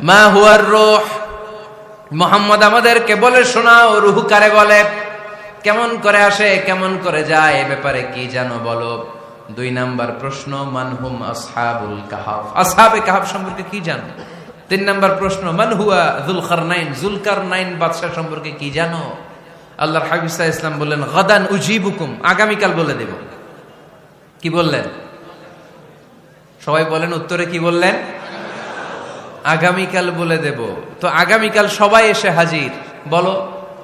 মা হুয়ার রূহ, মুহাম্মদ আমাদেরকে বলে শোনাও রূহ কারে বলে, কেমন করে আসে, কেমন করে যায়, এ ব্যাপারে কি জানো বলো। 2 নাম্বার প্রশ্ন, মানহুম আসহাবুল কাহাফ, আসহাবে কাহাফ সম্পর্কে কি জানো। 3 নাম্বার প্রশ্ন, মান হুয়া যুলকারনাইন, যুলকারনাইন বাদশা সম্পর্কে কি জানো। আল্লাহর হাবিব সাল্লাল্লাহু আলাইহি ওয়াসাল্লাম বললেন গাদান উজিবুকুম, আগামীকাল বলে দেব। কি বললেন? সবাই বলেন উত্তরে কি বললেন? আগামীকাল বলে দেব। তো আগামীকাল সবাই এসে হাজির। বলো,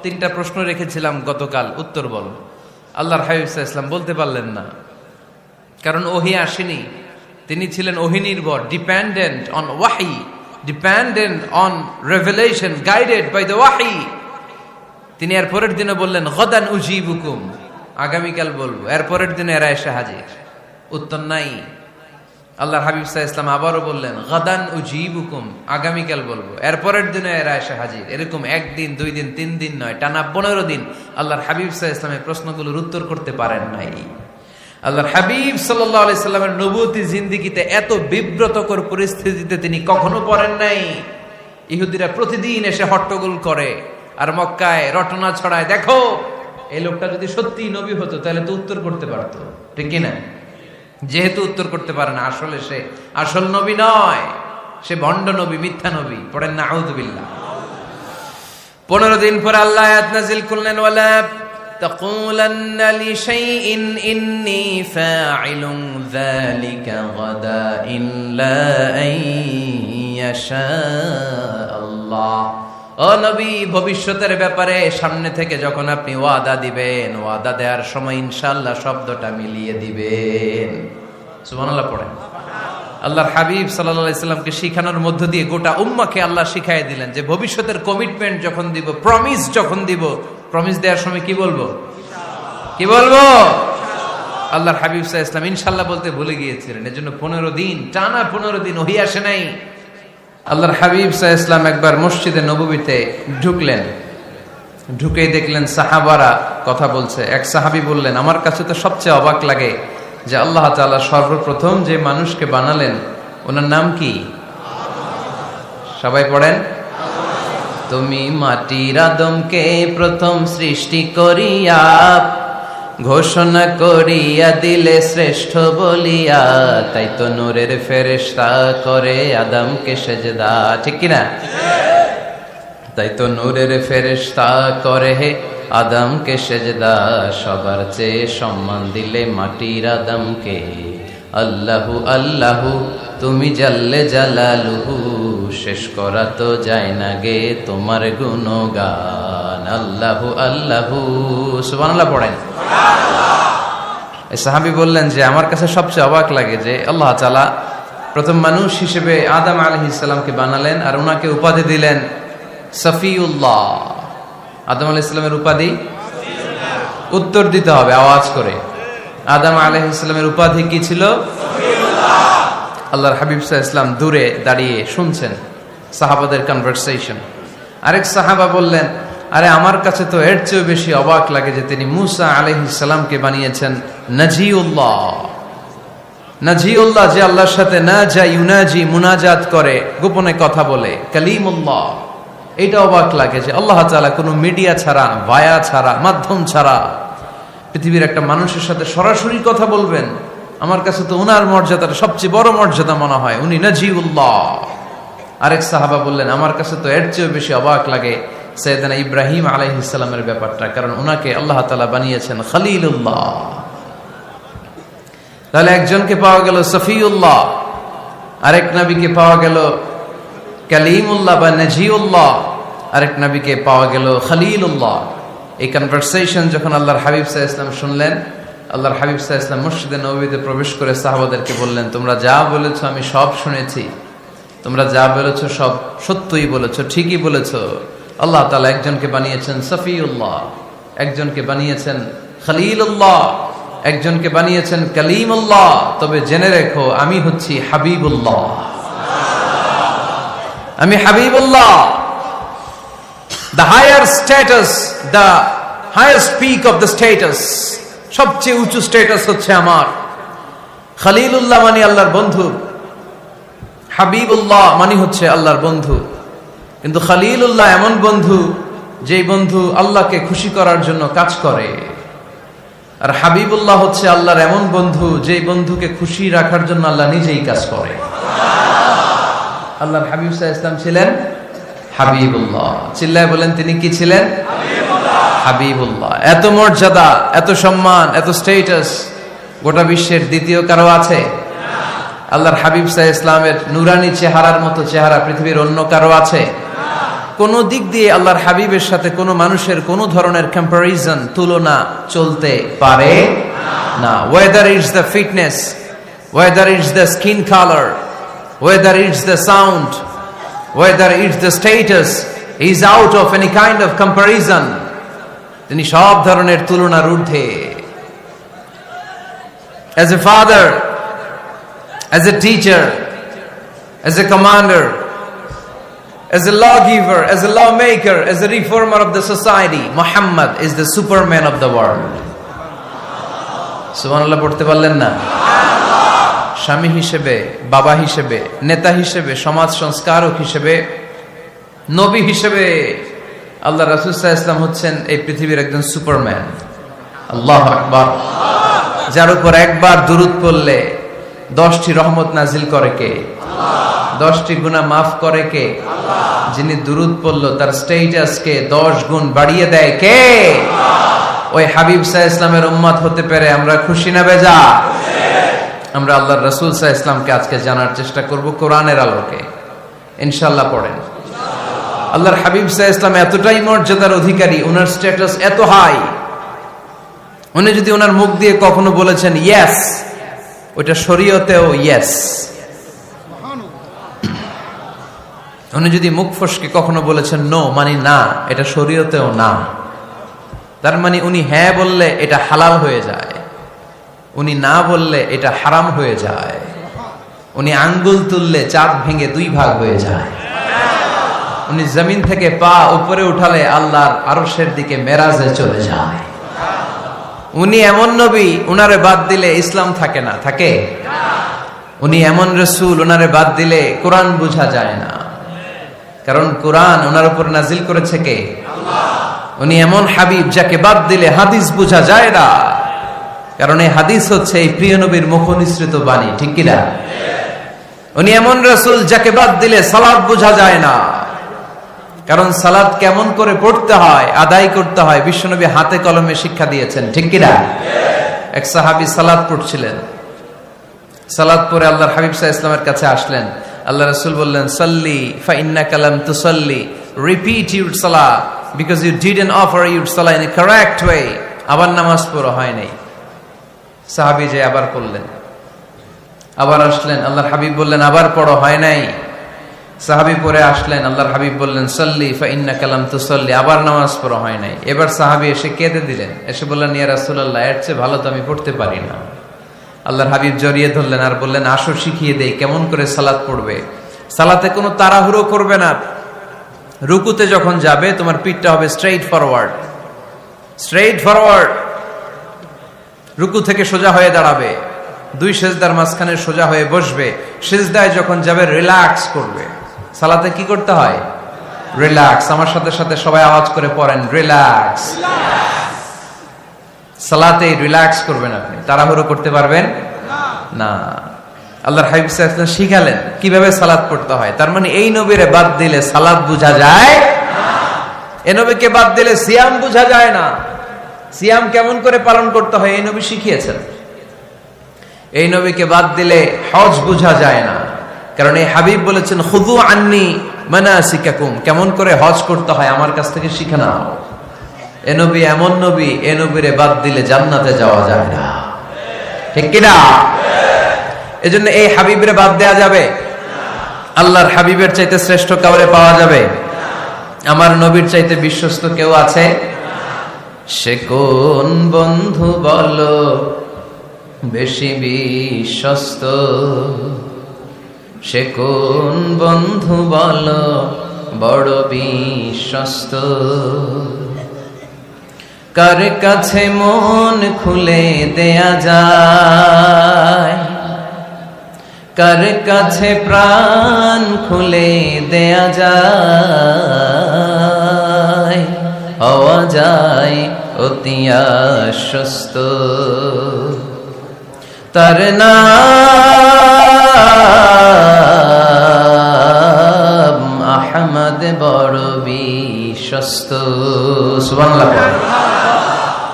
3টা প্রশ্ন রেখেছিলাম গতকাল, উত্তর বলো। আল্লাহর হাবিব সাল্লাল্লাহু আলাইহি ওয়াসাল্লাম বলতে পারলেন না, কারণ ওহী আসেনি। তিনি ছিলেন ওহী নির্ভর, ডিপেন্ডেন্ট অন ওয়াহি, dependent on revelation, guided by the ওয়াহি। তিনি এর পরের দিনে বললেন গাদান উজিবুকুম, আগামীকাল বলবো। এর পরের দিনে এরা এসে হাজির, উত্তর নাই। আল্লাহর হাবিব সাল্লাল্লাহু আলাইহি ওয়াসাল্লাম আবারও বললেন গাদান উজিবুকুম, আগামীকাল বলবো। এর পরের দিনে এরা এসে হাজির। এরকম 1 দিন 2 দিন 3 দিন নয়, টানা 15 দিন আল্লাহর হাবিব সাল্লাল্লাহু আলাইহি ওয়াসাল্লামের প্রশ্নগুলোর উত্তর করতে পারেন নাই। আল্লাহর হাবিব সাল্লাল্লাহু আলাইহি সাল্লামের নবুয়তি জিন্দেগিতে এত বিব্রতকর পরিস্থিতিতে তিনি কখনো পড়েন নাই। ইহুদিরা প্রতিদিন এসে হট্টগোল করে আর মক্কায় রটনা ছড়ায়, দেখো এই লোকটা যদি সত্যি নবী হতো তাহলে তো উত্তর করতে পারতো, ঠিক কি না? যেহেতু উত্তর করতে পারে না, আসলে সে আসল নবী নয়, সে ভণ্ড নবী, মিথ্যা নবী। পড়েন না আউযুবিল্লাহ। 15 দিন পর আল্লাহ আয়াত নাযিল করলেন, ওয়ালা তাকুলান্না লিশাইইন ইন্নী ফাইলুন যালিকা গাদা ইল্লা আইয়াশা আল্লাহ। ও নবী, ভবিষ্যতের ব্যাপারে সামনে থেকে যখন আপনি ওয়াদা দিবেন, ওয়াদা দেওয়ার সময় ইনশাআল্লাহ শব্দটা মিলিয়ে দিবেন। সুবহানাল্লাহ পড়েন। আল্লাহর হাবিব সাল্লাল্লাহু আলাইহি সাল্লামকে শিখানোর মধ্য দিয়ে গোটা উম্মাহকে আল্লাহ শিখাই দিলেন যে ভবিষ্যতের কমিটমেন্ট যখন দিব, প্রমিস যখন দিব, প্রমিস দেওয়ার সময় কি বলবো? কি বলবো? আল্লাহর হাবিব সাল্লাল্লাহু আলাইহি সাল্লাম ইনশাআল্লাহ বলতে ভুলে গিয়েছিলেন। এজন্য 15 দিন, টানা 15 দিন ওহী আসে নাই। আল্লাহর হাবিব সাল্লাল্লাহু আলাইহি ওয়াসাল্লাম একবার মসজিদে নববীতে ঢুকলেন, ঢুকেই দেখলেন সাহাবারা কথা বলছে। এক সাহাবী বললেন, আমার কাছে তো সবচেয়ে অবাক লাগে যে আল্লাহ তাআলা সর্বপ্রথম যে মানুষকে বানালেন ওনার নাম কি? সবাই পড়েন, তুমি মাটির আদমকে প্রথম সৃষ্টি করিয়া ঘোষণা করিয়া দিলে শ্রেষ্ঠ বলিয়া, তাই তো নূরের ফেরেশতা করে আদমকে সেজদা, ঠিক কিনা? তাই তো নূরের ফেরেশতা করে আদমকে সেজদা, সবার চেয়ে সম্মান দিলে মাটির আদমকে। আল্লাহু আল্লাহু তুমি জাল্লে জালালুহু, শেষ করা তো যায় না গে তোমার গুণগান। আল্লাহু আল্লাহু, সুবহানাল্লাহ পড়েন। এই সাহাবী বললেন যে আমার কাছে সবচেয়ে অবাক লাগে যে আল্লাহ তাআলা প্রথম মানুষ হিসেবে আদম আলাইহিস সালামকে বানালেন আর ওনাকে উপাধি দিলেন সফিউল্লাহ। আদম আলাইহিস সালামের উপাধি উত্তর দিতে হবে আওয়াজ করে। আদম আলাইহিস সালামের উপাধি কি ছিল? সফিউল্লাহ। আল্লাহর হাবিব সাল্লাল্লাহু আলাইহি ওয়াসাল্লাম দূরে দাঁড়িয়ে শুনছেন সাহাবাদের কনভারসেশন। আরেক সাহাবা বললেন, আরে আমার কাছে তো এর চেয়ে বেশি অবাক লাগে যে তিনি মুসা আলাইহিস সালামকে বানিয়েছেন নাজিউল্লাহ। নাজিউল্লাহ, যে আল্লাহর সাথে না যা ইউনাজি, মুনাজাত করে, গোপনে কথা বলে, কালিমুল্লাহ। এটা অবাক লাগে যে আল্লাহ তাআলা কোনো মিডিয়া ছাড়া, ভায়া ছাড়া, মাধ্যম ছাড়া পৃথিবীর একটা মানুষের সাথে সরাসরি কথা বলবেন। আমার কাছে তো উনার মর্যাদাটা সবচেয়ে বড় মর্যাদা মনে হয়, উনি নাজিউল্লাহ। আরেক সাহাবা বললেন, আমার কাছে তো এর চেয়ে বেশি অবাক লাগে সাইয়েদনা ইব্রাহিম আলাইহিস সালামের ব্যাপারটা, কারণ উনাকে আল্লাহ তাআলা বানিয়েছেন খলিলুল্লাহ। তাহলে একজনকে পাওয়া গেল সফিউল্লাহ, আরেক নবীকে পাওয়া গেল কালিমুল্লাহ বা নাজিউল্লাহ, আরেক নবীকে পাওয়া গেল খলিলুল্লাহ। এই কনভারসেশন যখন আল্লাহর হাবিব সাল্লাল্লাহু আলাইহি ওয়াসাল্লাম শুনলেন, আল্লাহর হাবিব সাল্লাল্লাহু আলাইহি ওয়াসাল্লাম মসজিদে নববীতে প্রবেশ করে সাহাবাদেরকে বললেন, তোমরা যা বলেছো আমি সব শুনেছি, তোমরা যা বলেছো সব সত্যই বলেছো, ঠিকই বলেছো। আল্লাহ তাআলা একজনকে বানিয়েছেন সফিউল্লাহ, একজনকে বানিয়েছেন খলিলুল্লাহ, একজনকে বানিয়েছেন কালিমুল্লাহ। তবে জেনে রেখো আমি হচ্ছি হাবিবুল্লাহ, আমি Habibullah. The higher status, the highest peak of the status, সবচেয়ে উঁচু স্ট্যাটাস হচ্ছে আমার। খলিলুল্লাহ মানে আল্লাহর বন্ধু, হাবিবুল্লাহ মানে হচ্ছে আল্লাহর বন্ধু, কিন্তু খলিলুল্লাহ এমন বন্ধু যেই বন্ধু আল্লাহকে খুশি করার জন্য কাজ করে। আর হাবিবুল্লাহ হচ্ছে আল্লাহর এমন বন্ধু যেই বন্ধুকে খুশি রাখার জন্য আল্লাহ নিজেই কাজ করে। আল্লাহর হাবিব সাল্লাল্লাহু আলাইহি ওয়াসাল্লাম ছিলেন হাবিবুল্লাহ। চিল্লায় বলেন তিনি কি ছিলেন? হাবিবুল্লাহ। এত মর্যাদা, এত সম্মান, এত স্ট্যাটাস গোটা বিশ্বের দ্বিতীয় কারো আছে? আল্লাহর হাবিব সাল্লাল্লাহু আলাইহি ওয়াসাল্লামের নুরানি চেহারার মতো চেহারা পৃথিবীর অন্য কারো আছে? কোন দিক দিয়ে আল্লাহর হাবিবের সাথে কোনো মানুষের কোনো ধরনের কম্পারিজন, তুলনা চলতে পারে না। Whether it's the fitness, whether it's the skin colour, whether it's the sound, whether it's the status, he is out of any kind of comparison. তিনি সব ধরনের তুলনার ঊর্ধ্বে। As a father, as a teacher, as a commander, as a lawgiver, as a lawmaker, as a reformer of the society, Muhammad is the superman of the world. সুবহানাল্লাহ পড়তে পারলেন না? স্বামী হিসেবে, বাবা হিসেবে, নেতা হিসেবে, সমাজ সংস্কারক হিসেবে, নবী হিসেবে আল্লাহ রাসূল সাল্লাল্লাহু আলাইহি ওয়াসাল্লাম হচ্ছেন এই পৃথিবীর একজন সুপারম্যান। আল্লাহু আকবার। যার উপর একবার দুরূদ পড়লে 10টি রহমত নাজিল করে কে? 10টি গুনাহ মাফ করে কে? যিনি দুরূদ পড়ল তার স্ট্যাটাসকে 10 গুণ বাড়িয়ে দেয় কে? ওই হাবিব সাল্লাল্লাহু আলাইহি ওয়াসাল্লামের উম্মত হতে পেরে আমরা খুশি না বেজা? আমরা আল্লাহর রাসূল সাল্লাল্লাহু আলাইহি ওয়াসাল্লামকে আজকে জানার চেষ্টা করব কোরআনের আলোকে। ইনশাআল্লাহ পড়েন। আল্লাহর হাবিব সাল্লাল্লাহু আলাইহি ওয়াসাল্লাম এতটাই মর্যাদার অধিকারী, ওনার স্ট্যাটাস এত হাই, উনি যদি ওনার মুখ দিয়ে কখনো বলেছেন ইয়েস, ওটা শরীয়তেও ইয়েস। উনি যদি মুখ ফসকে কখনো বলেছেন নো, মানে না, এটা শরীয়তেও না। তার মানে উনি হ্যাঁ বললে এটা হালাল হয়ে যায়, উনি না বললে এটা হারাম হয়ে যায়। উনি আঙ্গুল তুললে চাঁদ ভেঙে 2 ভাগ হয়ে যায়। উনি জমিন থেকে পা উপরে উঠালে আল্লাহর আরশের দিকে মেরাজে চলে যায়। উনি এমন নবী, উনারে বাদ দিলে ইসলাম থাকে না, থাকে? উনি এমন রাসূল, উনারে বাদ দিলে কোরআন বোঝা যায় না, কারণ কোরআন ওনার উপর নাজিল করেছে কে? আল্লাহ। উনি এমন হাবিব যাকে বাদ দিলে হাদিস বোঝা যায় না, কারণ এই হাদিস হচ্ছে এই প্রিয় নবীর মুখনিসৃত বাণী, ঠিক কি না? উনি এমন রাসূল যাকে বাদ দিলে সালাত বোঝা যায় না, কারণ সালাত কেমন করে পড়তে হয়, আদায় করতে হয় বিশ্বনবী হাতে কলমে শিক্ষা দিয়েছেন, ঠিক কি না? এক সাহাবী সালাত পড়ছিলেন, সালাত পড়ে আল্লাহর হাবিব সাল্লাল্লাহু আলাইহি ওয়াসাল্লামের কাছে আসলেন। আল্লাহ রাসূল বললেন সাল্লি ফা ইন্নাকা লাম তুসাল্লি, রিপিট ইউর সালাহ because you didn't offer your সালাহ ইন এ কারেক্ট ওয়ে। আবার নামাজ পড়া হয় নাই। সাহাবী যে আবার পড়লেন, আবার আসলেন, আল্লাহর হাবিব বললেন আবার পড়া হয় নাই। সাহাবী পরে আসলেন, আল্লাহর হাবিব বললেন সাল্লি ফা ইন্নাকা লাম তুসাল্লি, আবার নামাজ পড়া হয় নাই। এবার সাহাবী এসে কেঁদে দিলেন, এসে বললেন ইয়া রাসূলুল্লাহ, এর চেয়ে ভালো তো আমি পড়তে পারি না। আল্লাহর হাবিব জড়িয়ে ধরলেন আর বললেন আসো শিখিয়ে দেই কেমন করে সালাত পড়বে। সালাতে কোনো তাড়াহুড়ো করবে না। রুকুতে যখন যাবে তোমার পিঠটা হবে স্ট্রেইট ফরওয়ার্ড, স্ট্রেইট ফরওয়ার্ড। রুকু থেকে সোজা হয়ে দাঁড়াবে, 2 সেজদার মাঝখানে সোজা হয়ে বসবে। সেজদায় যখন যাবে রিল্যাক্স করবে। সালাতে কি করতে হয়? রিল্যাক্স। আমার সাথে সাথে সবাই আওয়াজ করে পড়েন রিল্যাক্স। সালাতে রিল্যাক্স করবেন, আপনি তাড়াহুড়ো করতে পারবেন না। আল্লাহর হাবিব সাল্লাল্লাহু আলাইহি ওয়াসাল্লাম শিখালেন কিভাবে সালাত পড়তে হয়। তার মানে এই নবীরে বাদ দিলে সালাত বোঝা যায় না, এই নবীকে বাদ দিলে সিয়াম বোঝা যায় না। সিয়াম কেমন করে পালন করতে হয় এই নবী শিখিয়েছেন। এই নবীকে বাদ দিলে হজ বোঝা যায় না, কারণ এই হাবিব বলেছেন খুযু আন্নী মানাসিকাকুম, কেমন করে হজ করতে হয় আমার কাছ থেকে শিখে নাও। এ নবী এমন নবী, এ নবীরে বাদ দিলে জান্নাতে যাওয়া যায় না, ঠিক কিনা? এজন্য এই হাবিবরে বাদ দেয়া যাবে? আল্লাহর হাবিবের চাইতে শ্রেষ্ঠ কাউরে পাওয়া যাবে? আমার নবীর চাইতে বিশ্বস্ত কেউ আছে? সে কোন বন্ধু বলো বেশি বিশ্বস্ত, সে কোন বন্ধু বলো বড় বিশ্বস্ত, কার কাছে মন খুলে দেয়া যায়, কার কাছে প্রাণ খুলে দেয়া যায়, হওয়া যায় অতি আশ্বস্ত। তার নাম আহমদ বড় বিশ্বস্ত। সুবহানাল্লাহ।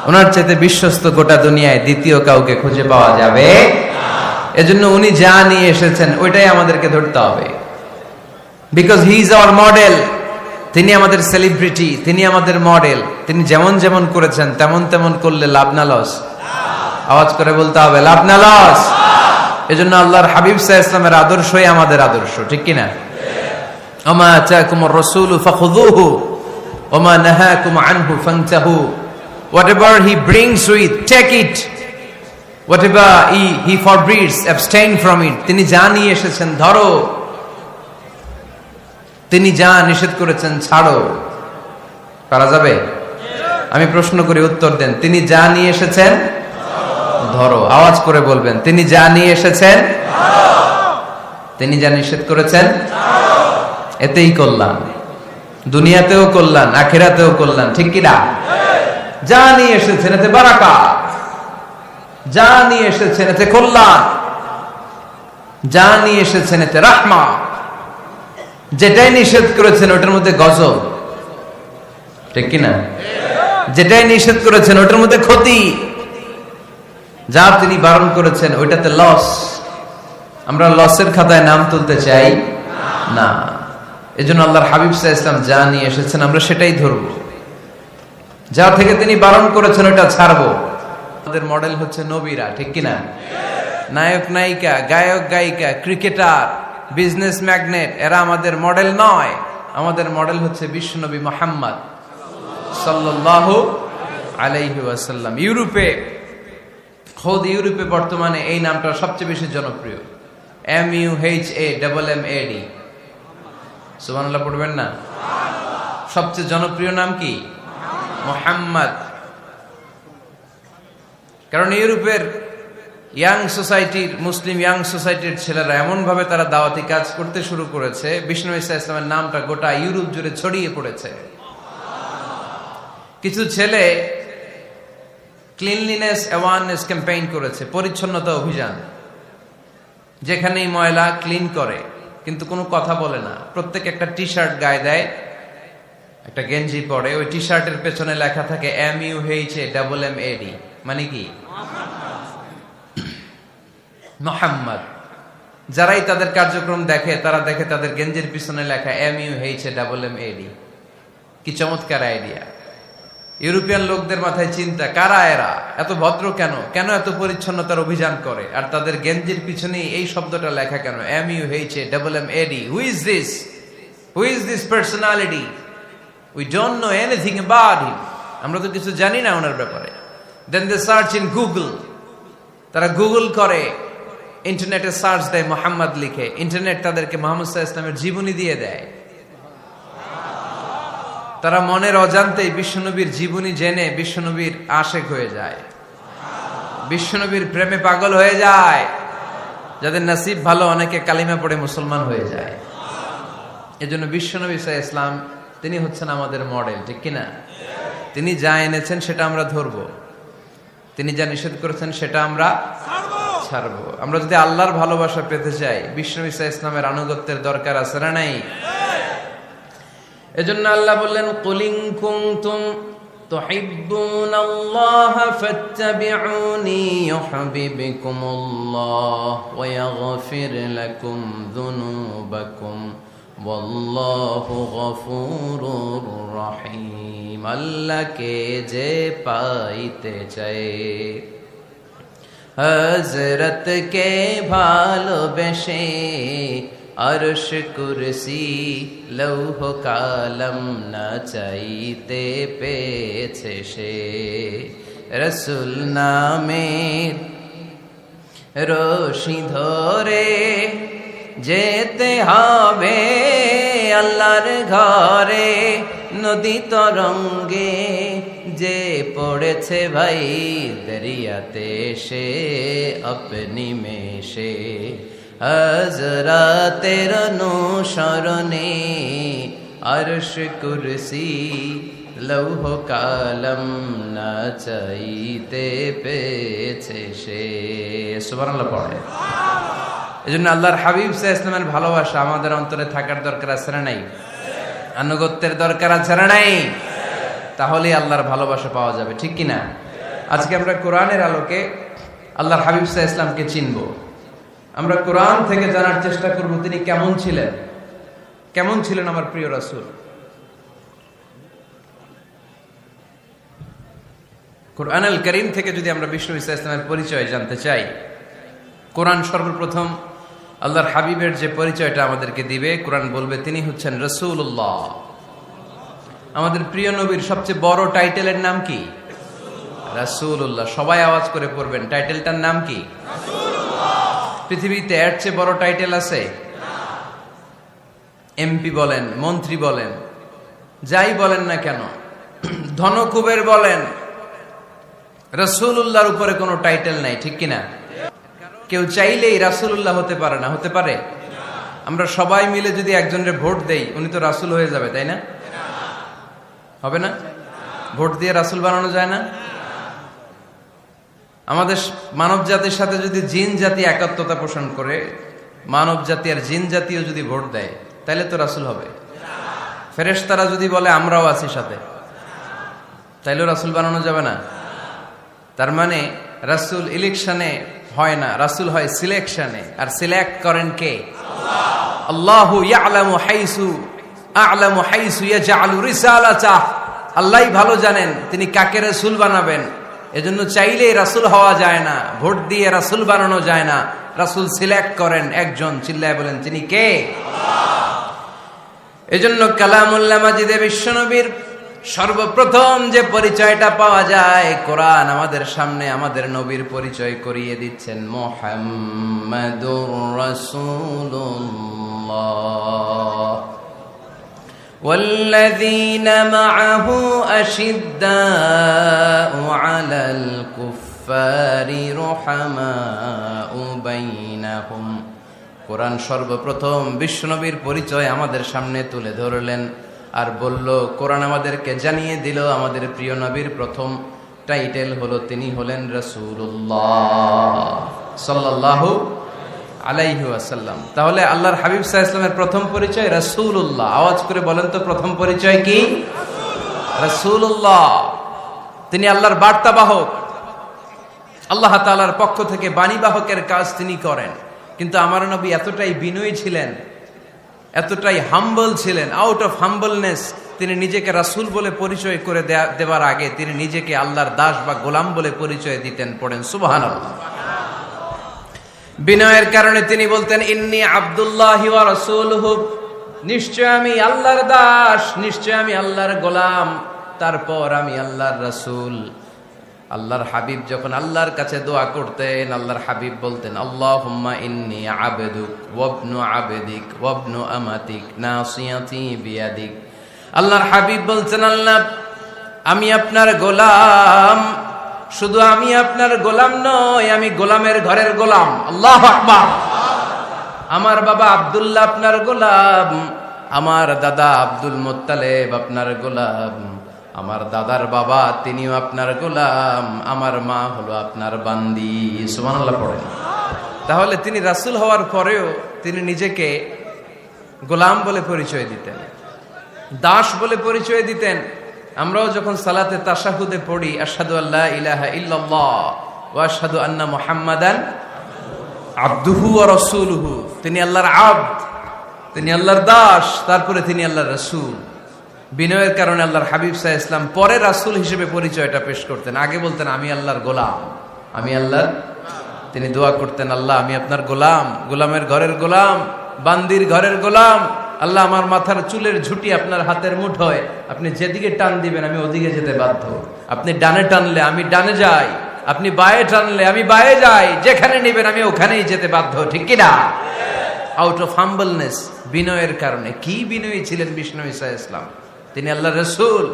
ওনার চাইতে বিশ্বস্ত গোটা দুনিয়ায় দ্বিতীয় কাউকে খুঁজে পাওয়া যাবে। এজন্য উনি যা নিয়ে এসেছেন ওইটাই আমাদেরকে ধরতে হবে, because he is our model. তিনি আমাদের সেলিব্রিটি, তিনি আমাদের মডেল। তিনি যেমন যেমন করেছেন তেমন তেমন করলে লাভ না লস? আওয়াজ করে বলতে হবে, লাভ না লস? এজন্য আল্লাহর হাবিব সাল্লাল্লাহু আলাইহি ওয়াসাল্লামের আদর্শই আমাদের আদর্শ, ঠিক কি না? ওমা আতাকুমুর রাসূলু ফাখুযুহু ওমা নাহাকুম আনহু ফান্তাহু। Whatever he brings with, take it. Whatever he forbids, abstain from it. তিনি যা নিয়ে এসেছেন ধরো, তিনি যা নিষেধ করেছেন ছাড়ো। পারা যাবে? আমি প্রশ্ন করি, উত্তর দেন। তিনি যা নিয়ে এসেছেন ধরো। আওয়াজ করে বলবেন, তিনি যা নিয়ে এসেছেন, তিনি যা নিষেধ করেছেন, এতেই কল্যাণ। দুনিয়াতেও কল্যাণ, আখিরাতেও কল্যাণ, ঠিক কি না? যা নিয়ে এসেছেন এতে বারাকাত, যা নিয়ে এসেছেন এতে কল্যাণ, যা নিয়ে এসেছেন এতে রাহমা। যেটাই নিষেধ করেছেন ওটার মধ্যে গজব, ঠিক কিনা? যেটাই নিষেধ করেছেন ওটার মধ্যে ক্ষতি, যা তিনি বারণ করেছেন ওইটাতে লস। আমরা লসের খাতায় নাম তুলতে চাই না। এজন্য আল্লাহর হাবিব সাল্লাল্লাহু আলাইহি ওয়াসাল্লাম যা নিয়ে এসেছেন আমরা সেটাই ধরবো, যা থেকে তিনি বারণ করেছেন ওটা ছাড়বো। আমাদের মডেল হচ্ছে নবীরা, ঠিক কিনা? নায়ক নায়িকা, গায়ক গায়িকা, ক্রিকেটার, বিজনেস ম্যাগনেট, এরা আমাদের মডেল নয়। আমাদের মডেল হচ্ছে বিশ্বনবী মুহাম্মদ সাল্লাল্লাহু আলাইহি ওয়াসাল্লাম। ইউরোপে, খোদ ইউরোপে বর্তমানে এই নামটা সবচেয়ে বেশি জনপ্রিয়, MUHAMMAD। সুবহানাল্লাহ পড়বেন না? সবচেয়ে জনপ্রিয় নাম কি? মুহাম্মদ। কারণ ইউরোপের ইয়াং সোসাইটির, মুসলিম ইয়াং সোসাইটির ছেলেরা এমন ভাবে তারা দাওয়াতি কাজ করতে শুরু করেছে, বিষ্ণু ঈসা ইসলামের নামটা গোটা ইউরোপ জুড়ে ছড়িয়ে পড়েছে। কিছু ছেলে ক্লিনলিনেস অ্যাওয়ারনেস ক্যাম্পেইন করেছে, পরিচ্ছন্নতা অভিযান। যেখানেই ময়লা ক্লিন করে, কিন্তু কোনো কথা বলে না। প্রত্যেক একটা টি শার্ট গায়ে দেয়, একটা গেঞ্জি পরে, ওই টি শার্টের পেছনে লেখা থাকে MUHAMMAD, মানে কি? মুহাম্মদ। যারাই তাদের কার্যক্রম দেখে তারা দেখে তাদের গেঞ্জির পিছনে লেখা MUHAMMAD। কি চমৎকার আইডিয়া! ইউরোপিয়ান লোকদের মাথায় চিন্তা, কারা এরা, এত ভদ্র কেন, কেন এত পরিচ্ছন্নতার অভিযান করে, আর তাদের গেঞ্জির পিছনে এই শব্দটা লেখা কেন, MUHAMMAD? Who is this? Who is this personality? We don't know anything about him. আমরা তো কিছু জানি না ওনার ব্যাপারে। Then they search in Google. তারা গুগল করে, ইন্টারনেটে সার্চ দেয়, মুহাম্মদ লিখে। ইন্টারনেট তাদেরকে মুহাম্মদ সাল্লাল্লাহু আলাইহি ওয়াসাল্লামের জীবনী দিয়ে দেয়। তারা মনের অজান্তেই বিশ্বনবীর জীবনী জেনে বিশ্বনবীর আশেক হয়ে যায়, বিশ্বনবীর প্রেমে পাগল হয়ে যায়। যাদের নসিব ভালো, অনেকে কালিমা পড়ে মুসলমান হয়ে যায়। এজন্য বিশ্বনবী সাল্লাল্লাহু আলাইহি ওয়াসাল্লাম তিনি হচ্ছেন আমাদের মডেল, ঠিক কিনা? তিনি যা এনেছেন সেটা আমরা ধরবো, তিনি যা নিষেধ করেছেন সেটা আমরা ছাড়বো। আমরা যদি আল্লাহর ভালোবাসা পেতে চাই, বিশ্বনবী সাল্লাল্লাহু আলাইহি ওয়াসাল্লামের আনুগত্যের দরকার আছে না নাই? এজন্য আল্লাহ বললেন, কুল ইন কুনতুম তুহিব্বুনাল্লাহা ফাত্তাবিউনি ইউহিব্বুকুমুল্লাহ ওয়া ইয়াগফির লাকুম যুনুবাকুম ওয়াল্লাহু গফুরুর রহিম। আল্লাহকে যে পাইতে চায়, হযরতকে ভালোবেসে আরশ কুরসি লৌহ কালম না চাইতে পেয়েছে সে। রসুল নামের রশি ধরে যেতে হবে আল্লাহর ঘরে। নদী তরঙ্গে যে পড়েছে ভাই দরিয়াতে, সে আপনি মেশে হযরতের অনুসরণে আরশ কুরসি লৌহ কালম না চাইতে পেয়েছে সে। সুবহানাল্লাহ পড়ে। এজন্য আল্লাহর হাবিব সাল্লাল্লাহু আলাইহি ওয়াসাল্লামের ভালোবাসা আমাদের অন্তরে থাকার দরকার আছে না নাই? আনুগত্যের দরকার আছে না নাই? তাহলে আল্লাহর ভালোবাসা পাওয়া যাবে, ঠিক কি না? আজকে আমরা কোরআনের আলোকে আল্লাহর হাবিব সাল্লাল্লাহু আলাইহি ওয়াসাল্লামকে চিনব। আমরা কোরআন থেকে জানার চেষ্টা করব তিনি কেমন ছিলেন। কেমন ছিলেন আমার প্রিয় রাসূল? কোরআনুল কারীম থেকে যদি আমরা বিষ্ণু সাল্লাল্লাহু আলাইহি ওয়াসাল্লামের পরিচয় জানতে চাই, কোরআন সর্বপ্রথম আল্লাহর হাবিবের যে পরিচয়টা আমাদেরকে দিবে, কোরআন বলবে তিনি হচ্ছেন রাসূলুল্লাহ। আমাদের প্রিয় নবীর সবচেয়ে বড় টাইটেলের নাম কি? রাসূলুল্লাহ। সবাই আওয়াজ করে পড়বেন, টাইটেলটার নাম কি? রাসূলুল্লাহ। পৃথিবীতে এর চেয়ে বড় টাইটেল আছে? এমপি বলেন, মন্ত্রী বলেন, যাই বলেন না কেন, ধনকুবের বলেন, রাসূলুল্লাহর উপরে কোনো টাইটেল নাই, ঠিক কিনা? কেউ চাইলেই রাসূলুল্লাহ হতে পারে না, হতে পারে? আমরা সবাই মিলে যদি একজনের ভোট দেই, উনি তো রাসূল হয়ে যাবে, তাই না? হবে না? ভোট দিয়ে রাসূল বানানো যায় না? আমাদের মানব জাতির সাথে যদি জিন জাতি একাত্মতা পোষণ করে, মানব জাতি আর জিন জাতিও যদি ভোট দেয়, তাহলে তো রাসূল হবে। ফেরেশতারা যদি বলে আমরাও আছি সাথে, তাইলেও রাসূল বানানো যাবে না। তার মানে রাসূল ইলেকশনে হয় না, রাসূল হয় সিলেকশনে। আর সিলেক্ট করেন কে? আল্লাহ। আল্লাহু ইয়ালামু হাইসু ইয়াজআলু রিসালাতাহ। আল্লাহই ভালো জানেন তিনি কাকে রাসূল বানাবেন। এজন্য চাইলেই রাসূল হওয়া যায় না, ভোট দিয়ে রাসূল বানানো যায় না। রাসূল সিলেক্ট করেন একজন, চিল্লায় বলেন তিনি কে? আল্লাহ। এজন্য কালামুল্লাহ মাজিদে বিশ্বনবীর সর্বপ্রথম যে পরিচয়টা পাওয়া যায়, কোরআন আমাদের সামনে আমাদের নবীর পরিচয় করিয়ে দিচ্ছেন, মুহাম্মাদুর রাসূলুল্লাহ ওয়াল্লাযীনা মাআহু আশিদ্দাউ আলাল কুফফারি রুহামাউ বাইনাহুম। কোরআন সর্বপ্রথম বিশ্বনবীর পরিচয় আমাদের সামনে তুলে ধরলেন আর বলল, কোরআন আমাদেরকে জানিয়ে দিল আমাদের প্রিয় নবীর প্রথম টাইটেল হলো তিনি হলেন রাসূলুল্লাহ সাল্লাল্লাহু আলাইহি ওয়াসাল্লাম। তাহলে আল্লাহর হাবিব সাল্লাল্লাহু আলাইহি ওয়াসাল্লামের প্রথম পরিচয় রাসূলুল্লাহ। আওয়াজ করে বলেন তো প্রথম পরিচয় কি? রাসূলুল্লাহ। তিনি আল্লাহর বার্তাবাহক, আল্লাহ তাআলার পক্ষ থেকে বাণীবাহকের কাজ তিনি করেন। কিন্তু আমার নবী এতটাই বিনয়ী ছিলেন, এতটাই হাম্বল ছিলেন, আউট অফ হাম্বলনেস তিনি নিজেকে রাসূল বলে পরিচয় করে দেওয়ার আগে তিনি নিজেকে আল্লাহর দাস বা গোলাম বলে পরিচয় দিতেন। পড়েন সুবহানাল্লাহ। বিনয়ের কারণে তিনি বলতেন, ইন্নী আব্দুল্লাহি ওয়া রাসূলুহু, নিশ্চয় আমি আল্লাহর দাস, নিশ্চয় আমি আল্লাহর গোলাম, তারপর আমি আল্লাহর রাসূল। আল্লাহর হাবিব যখন আল্লাহর কাছে দোয়া করতেন, আল্লাহর হাবিব বলতেন, আল্লাহুম্মা ইন্নী আবদুক ওয়া ইবনু আবদিক ওয়া ইবনু আমাতিক নাসিয়াতি বিয়াদিক। আল্লাহর হাবিব বলতেন, আল্লাহ আমি আপনার গোলাম, শুধু আমি আপনার গোলাম নই, আমি গোলামের ঘরের গোলাম। আল্লাহু আকবার। আমার বাবা আব্দুল্লাহ আপনার গোলাম, আমার দাদা আব্দুল মুত্তালিব আপনার গোলাম, আমার দাদার বাবা তিনিও আপনার গোলাম, আমার মা হলো আপনার বান্দি। সুবহানাল্লাহ পড়েন। তাহলে তিনি রাসূল হওয়ার পরেও তিনি নিজেকে গোলাম বলে পরিচয় দিতেন, দাস বলে পরিচয় দিতেন। আমরাও যখন সালাতে তাশাহুদে পড়ি, আশহাদু আল্লা ইলাহা ইল্লাল্লাহ ওয়া আশহাদু আন্না মুহাম্মাদান আবদুহু ওয়া রাসূলুহু, তিনি আল্লাহর আবদ, তিনি আল্লাহর দাস, তারপরে তিনি আল্লাহর রাসূল। বিনয়ের কারণে আল্লাহর হাবিব সাল্লাল্লাহু আলাইহি ওয়াসাল্লাম পরে রাসূল হিসেবে পরিচয়টা পেশ করতেন। আগে বলতেন আমি আল্লাহর গোলাম, আমি আল্লাহর। তিনি দোয়া করতেন, আল্লাহ আমি আপনার গোলাম, গোলামের ঘরের গোলাম, বান্দির ঘরের গোলাম। আল্লাহ আমার মাথার চুলের ঝুঁটি আপনার হাতের মুঠোয়, আপনি যেদিকে টান দিবেন আমি ওদিকে যেতে বাধ্য। আপনি ডানে টানলে আমি ডানে যাই, আপনি বায়ে টানলে আমি বায়ে যাই, যেখানে নিবেন আমি ওখানেই যেতে বাধ্য, ঠিক কিনা? আউট অফ হাম্বলনেস, বিনয়ের কারণে। কি বিনয়ী ছিলেন বিষ্ণু ঈসা ইসলাম, তিনি আল্লাহর রাসূল,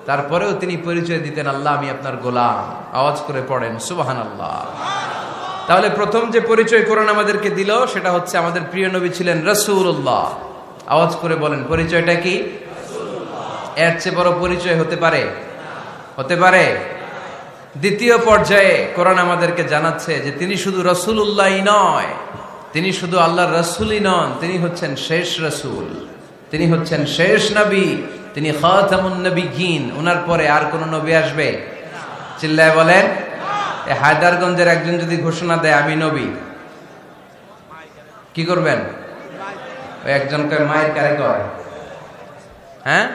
তারপরেও তিনি পরিচয় দিতেন আল্লাহ আমি আপনার গোলাম। আওয়াজ করে পড়েন সুবহানাল্লাহ। তাহলে প্রথম যে পরিচয় কোরআন আমাদেরকে দিল সেটা হচ্ছে আমাদের প্রিয় নবী ছিলেন রাসূলুল্লাহ। আওয়াজ করে বলেন পরিচয়টা কি? এর চেয়ে বড় পরিচয় হতে পারে? হতে পারে? দ্বিতীয় পর্যায়ে কোরআন আমাদেরকে জানাচ্ছে যে তিনি শুধু রাসূলুল্লাহই নয়, তিনি শুধু আল্লাহর রাসূলই নন, তিনি হচ্ছেন শেষ রাসূল, তিনি হচ্ছেন শেষ নবী, তিনি খাতামুন নবিয়্যিন। ওনার পরে আর কোন নবী আসবে? চিল্লায় বলেন। এই হায়দারগঞ্জের একজন যদি ঘোষণা দেয় আমি নবী, কি করবেন? ওই একজন কয় মায়ের কারে কয়, হ্যাঁ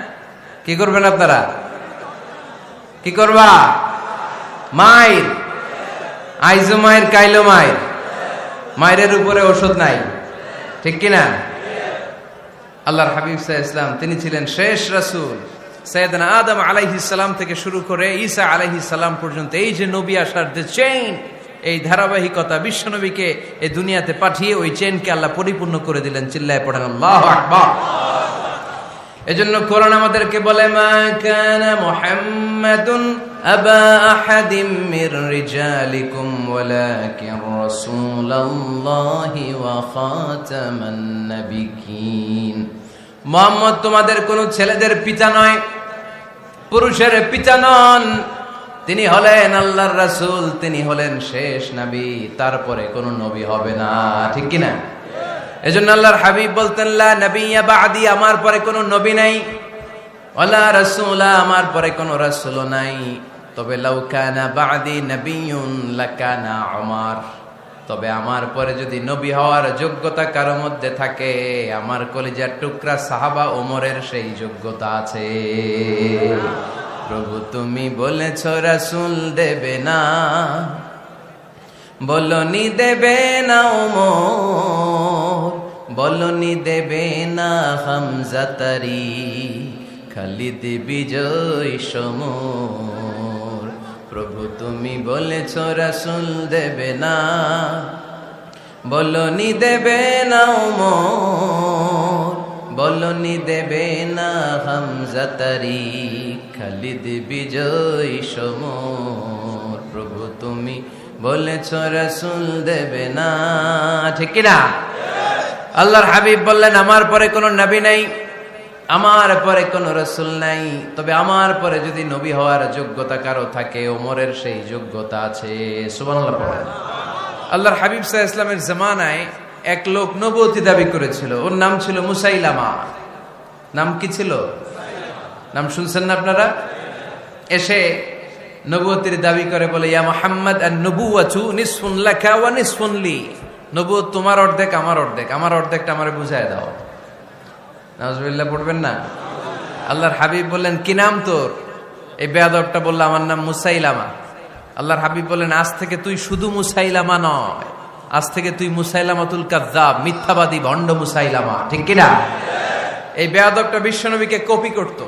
কি করবেন আপনারা? কি করবা? মায়ের আইজো মায়ের কাইলো মায়ের, মায়ের উপরে ওষুধ নাই, ঠিক কিনা? আল্লাহর হাবিব সাল্লাল্লাহু আলাইহি ওয়াসাল্লাম তিনি ছিলেন শেষ রাসূল। সাইয়েদনা আদম আলাইহিস সালাম থেকে শুরু করে ঈসা আলাইহিস সালাম পর্যন্ত এই যে নবী আসার যে চেইন, এই ধারাবাহিকতা, বিশ্ব নবীকে এই দুনিয়াতে পাঠিয়ে ওই চেইনকে আল্লাহ পরিপূর্ণ করে দিলেন। চিল্লায় পড়েন আল্লাহু আকবার। এজন্য কোরআন আমাদেরকে বলে মা কানা মুহাম্মাদুন আবা আহাদিম মির রিজালিকুম ওয়ালাকিন রাসূলুল্লাহি ওয়া খাতামান নাবিয়্যিন। মুহাম্মদ তোমাদের কোন ছেলেদের পিতা নয়, পুরুষের পিতা নন, তিনি হলেন আল্লাহর রাসূল, তিনি হলেন শেষ নবী, তারপরে কোন নবী হবে না, ঠিক কি না? এজন্য আল্লাহর হাবিব বলতেন লা নাবিয়্যা বা'দি, আমার পরে কোন নবী নাই, ওয়ালা রাসূলা, আমার পরে কোন রাসূল নাই। তবে লাউ কানা বা'দি নাবিয়্যুন লাকানা উমর, তবে আমার পরে যদি নবী হওয়ার যোগ্যতা কারো মধ্যে থাকে, আমার কলিজার টুকরা সাহাবা ওমরের সেই যোগ্যতা আছে। প্রভু তুমি বলেছ রাসূল দেবে না, বলনি দেবে না ওমর, বলনি দেবে না হামজা তারি, খালিদ বিজয় সমর। প্রভু তুমি বলেছ রাসূল দেবে না, বলনি দেবে না ওমর, বলনি দেবে না হামজা তারি, খালিদ বিজয় সমর। প্রভু তুমি বলেছ রাসূল দেবে না, ঠিক কি না? আল্লাহর হাবিব বললেন আমার পরে কোন নবী নাই, আমার পরে কোন রাসূল নাই, তবে আমার পরে যদি নবী হওয়ার যোগ্যতা কারো থাকে, ওমরের সেই যোগ্যতা আছে। সুবহানাল্লাহ পড়েন। আল্লাহর হাবিব সাল্লাল্লাহু আলাইহি ওয়াসাল্লামের জামানায় এক লোক নবুয়তি দাবি করেছিল, ওর নাম ছিল মুসাইলামা। নাম কি ছিল? নাম শুনছেন না আপনারা? এসে নবুয়তির দাবি করে বলে ইয়া মুহাম্মদ আন-নবুওয়াতু নিসফুন লাকা ওয়া নিসফুন লি, নবুয়ত তোমার অর্ধেক আমার অর্ধেক, আমার অর্ধেকটা আমারে বুঝায় দাও। নাউজুবিল্লাহ পড়বেন না? আল্লাহর হাবিব বললেন কি নাম তোর? এই বেয়াদবটা বলল আমার নাম মুসাইলামা। আল্লাহর হাবিব বললেন আজ থেকে তুই শুধু মুসাইলামা নয়, আজ থেকে তুই মুসাইলামাতুল কাযযাব, মিথ্যাবাদী ভণ্ড মুসাইলামা, ঠিক কি না? এই বেয়াদবটা বিশ্বনবীকে কপি করত,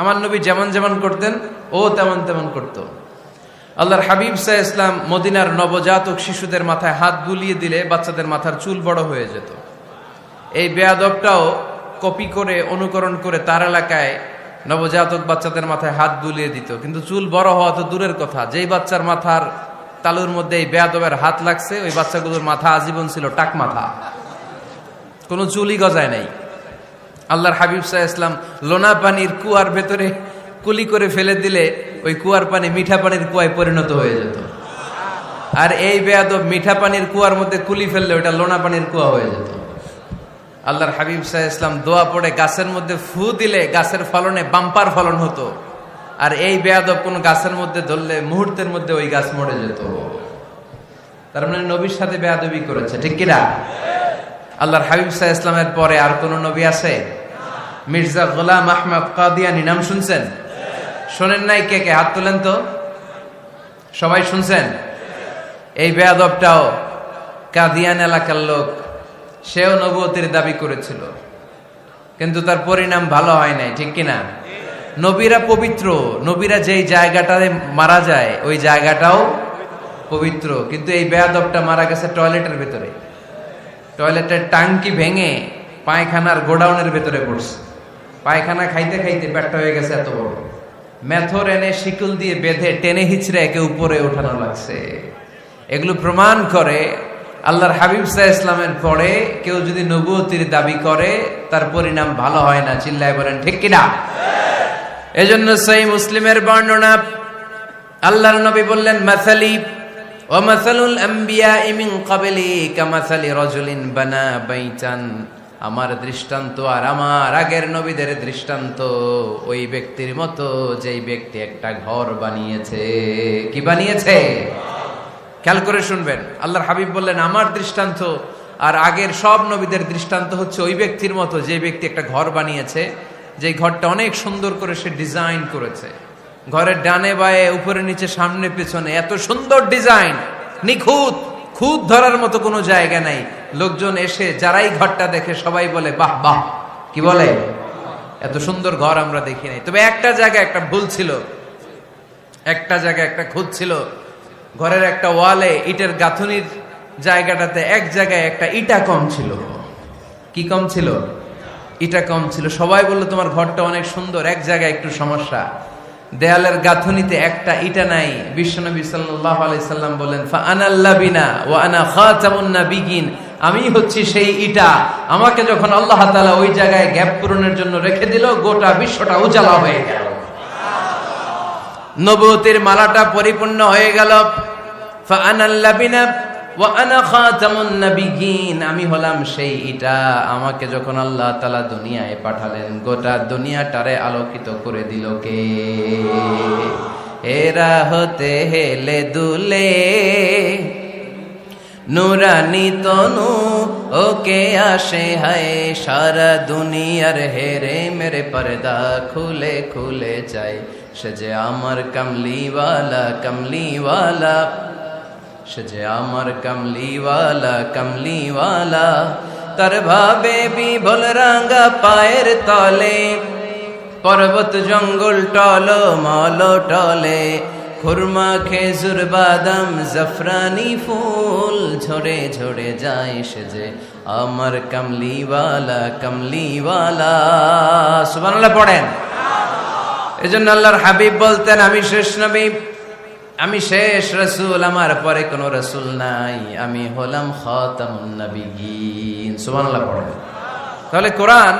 আমার নবী যেমন যেমন করতেন ও তেমন তেমন করত। আল্লাহর হাবিব সাল্লাল্লাহু আলাইহি ওয়াসাল্লাম মদিনার নবজাতক শিশুদের মাথায় হাত বুলিয়ে দিলে বাচ্চাদের মাথার চুল বড় হয়ে যেত। এই বেয়াদবটাও কপি করে অনুকরণ করে তার এলাকায় নবজাতক বাচ্চাদের মাথায় হাত বুলিয়ে দিত, কিন্তু চুল বড় হওয়া তো দূরের কথা, যেই বাচ্চার মাথার তালুর মধ্যে এই বেয়াদবের হাত লাগছে ওই বাচ্চাগুলোর মাথা আজীবন ছিল টাক মাথা, কোনো চুলই গজায় নাই। আল্লাহর হাবিব সাল্লাল্লাহু আলাইহি ওয়াসাল্লাম লোনা পানির কুয়ার ভেতরে কুলি করে ফেলে দিলে ওই কুয়ার পানি মিঠা পানির কুয়ায় পরিণত হয়ে যেত, আর এই বেয়াদব মিঠা পানির কুয়ার মধ্যে কুলি ফেললে ওটা লোনা পানির কুয়া হয়ে যেত। আল্লাহর হাবিব সাল্লাল্লাহু আলাইহি ওয়াসাল্লাম দোয়া পড়ে গাছের মধ্যে ফু দিলে গাছের ফলনে বাম্পার ফলন হতো, আর এই বেয়াদব কোন গাছের মধ্যে ধরলে মুহূর্তের মধ্যে ওই গাছ মরে যেত। তার মানে নবীর সাথে বেয়াদবি করেছে, ঠিক কিনা? আল্লাহর হাবিব সাল্লাল্লাহু আলাইহি ওয়াসাল্লামের পরে আর কোন নবী আছে? মির্জা গোলাম আহমদ কাদিয়ানী নাম শুনছেন? শোনেন নাই? কে কে হাত তোলেন তো, সবাই শুনছেন? এই বেয়াদবটাও কাদিয়ান এলাকার লোক, সেও নবুয়তির দাবি করেছিল, কিন্তু তার পরিণাম ভালো হয় নাই, ঠিক কিনা? নবীরা পবিত্র, নবীরা যেই জায়গাটায় মারা যায় ওই জায়গাটাও পবিত্র, কিন্তু এই বেয়াদবটা মারা গেছে টয়লেটের ভেতরে, টয়লেটের টাঙ্কি ভেঙে পায়খানার গোডাউনের ভেতরে পড়ছে, পায়খানা খাইতে খাইতে পেটটা হয়ে গেছে এত বড়, মেথর এনে শিকল দিয়ে বেঁধে টেনে হিচড়ে একে উপরে ওঠানো লাগছে। এগুলো প্রমাণ করে আল্লাহর হাবিব সাল্লাল্লাহু আলাইহি ইসলামের পরে কেউ যদি নবুয়তির দাবি করে তার পরিণাম ভালো হয় না। চিল্লায় বলেন ঠিক কিনা? এজন্য সহিহ মুসলিমের বর্ণনা, আল্লাহর নবী বললেন, মাসালি ওয়া মাসালুল আমবিয়াই মিন ক্বাবলি কামাসালি রাজুলিন বানা বাইতান, আমার দৃষ্টান্ত আর আমার আগের নবীদের দৃষ্টান্ত ওই ব্যক্তির মতো যেই ব্যক্তি একটা ঘর বানিয়েছে। কি বানিয়েছে? খেয়াল করে শুনবেন। আল্লাহর হাবিব বললেন, আমার দৃষ্টান্ত আর আগের সব নবীদের দৃষ্টান্ত হচ্ছে ওই ব্যক্তির মতো যে ব্যক্তি একটা ঘর বানিয়েছে, যে ঘরটা অনেক সুন্দর করে সে ডিজাইন করেছে। ঘরের ডানে বায়ে উপরে নিচে সামনে পেছনে এত সুন্দর ডিজাইন, নিখুঁত, খুঁত ধরার মতো কোনো জায়গা নাই। লোকজন এসে যারাই ঘরটা দেখে সবাই বলে বাহ বাহ। কি বলে? এত সুন্দর ঘর আমরা দেখি নাই। তবে একটা জায়গায় একটা ভুল ছিল, একটা জায়গায় একটা খুঁত ছিল। ঘরের একটা ওয়ালে ইটের গাঁথুনির জায়গাটাতে এক জায়গায় একটা ইটা কম ছিল। কি কম ছিল? ইটা কম ছিল। সবাই বললো তোমার ঘরটা অনেক সুন্দর, এক জায়গায় একটু সমস্যা, দেয়ালের গাঁথুনিতে একটা ইটা নাই। বিশ্বনবী সাল্লাল্লাহু আলাইহি সাল্লাম বলেন, ফা আনাল লাবিনা ওয়া আনা খাতামুন নাবিয়িন, আমি হচ্ছি সেই ইটা। আমাকে যখন আল্লাহ তাআলা ওই জায়গায় গ্যাপ পূরণের জন্য রেখে দিল, গোটা বিশ্বটা উজালা হয়ে গেল, নবুয়তের মালাটা পরিপূর্ণ হয়ে গেল। ফা আনাল লাবিনা ওয়া আনা খাতামুন নাবিয়িন, আমি হলাম সেই ইটা। আমাকে যখন আল্লাহ তাআলা দুনিয়ায় পাঠালেন, গোটা দুনিয়াটারে আলোকিত করে দিল কে? এরা হতে হেলে দুলে নুরানি তনু ওকে আসে হায়, সারা দুনিয়ার হেরে মেরে পর্দা খুলে খুলে যায়। সে যে আমার কমলিওয়ালা কমলিওয়ালা, সে যে আমার কমলিওয়ালা কমলিওয়ালা, তার ভাবে বিভোল রাঙ্গা পায়ের তলে, পর্বত জঙ্গল টল মল টলে, খুরমা খেজুর বাদাম জাফরানি ফুল ঝরে ঝরে যায়। সে যে আমার কমলিওয়ালা কমলিওয়ালা। সুবহানাল্লাহ পড়েন। এজন্য আল্লাহর হাবিব বলতেন, আমি শেষ নবী, আমি শেষ রাসূল, আমার পরে কোনো রাসূল নাই, আমি হলাম খাতামুন নাবিয়িন। সুবহানাল্লাহ পড়েন। তাহলে কোরআন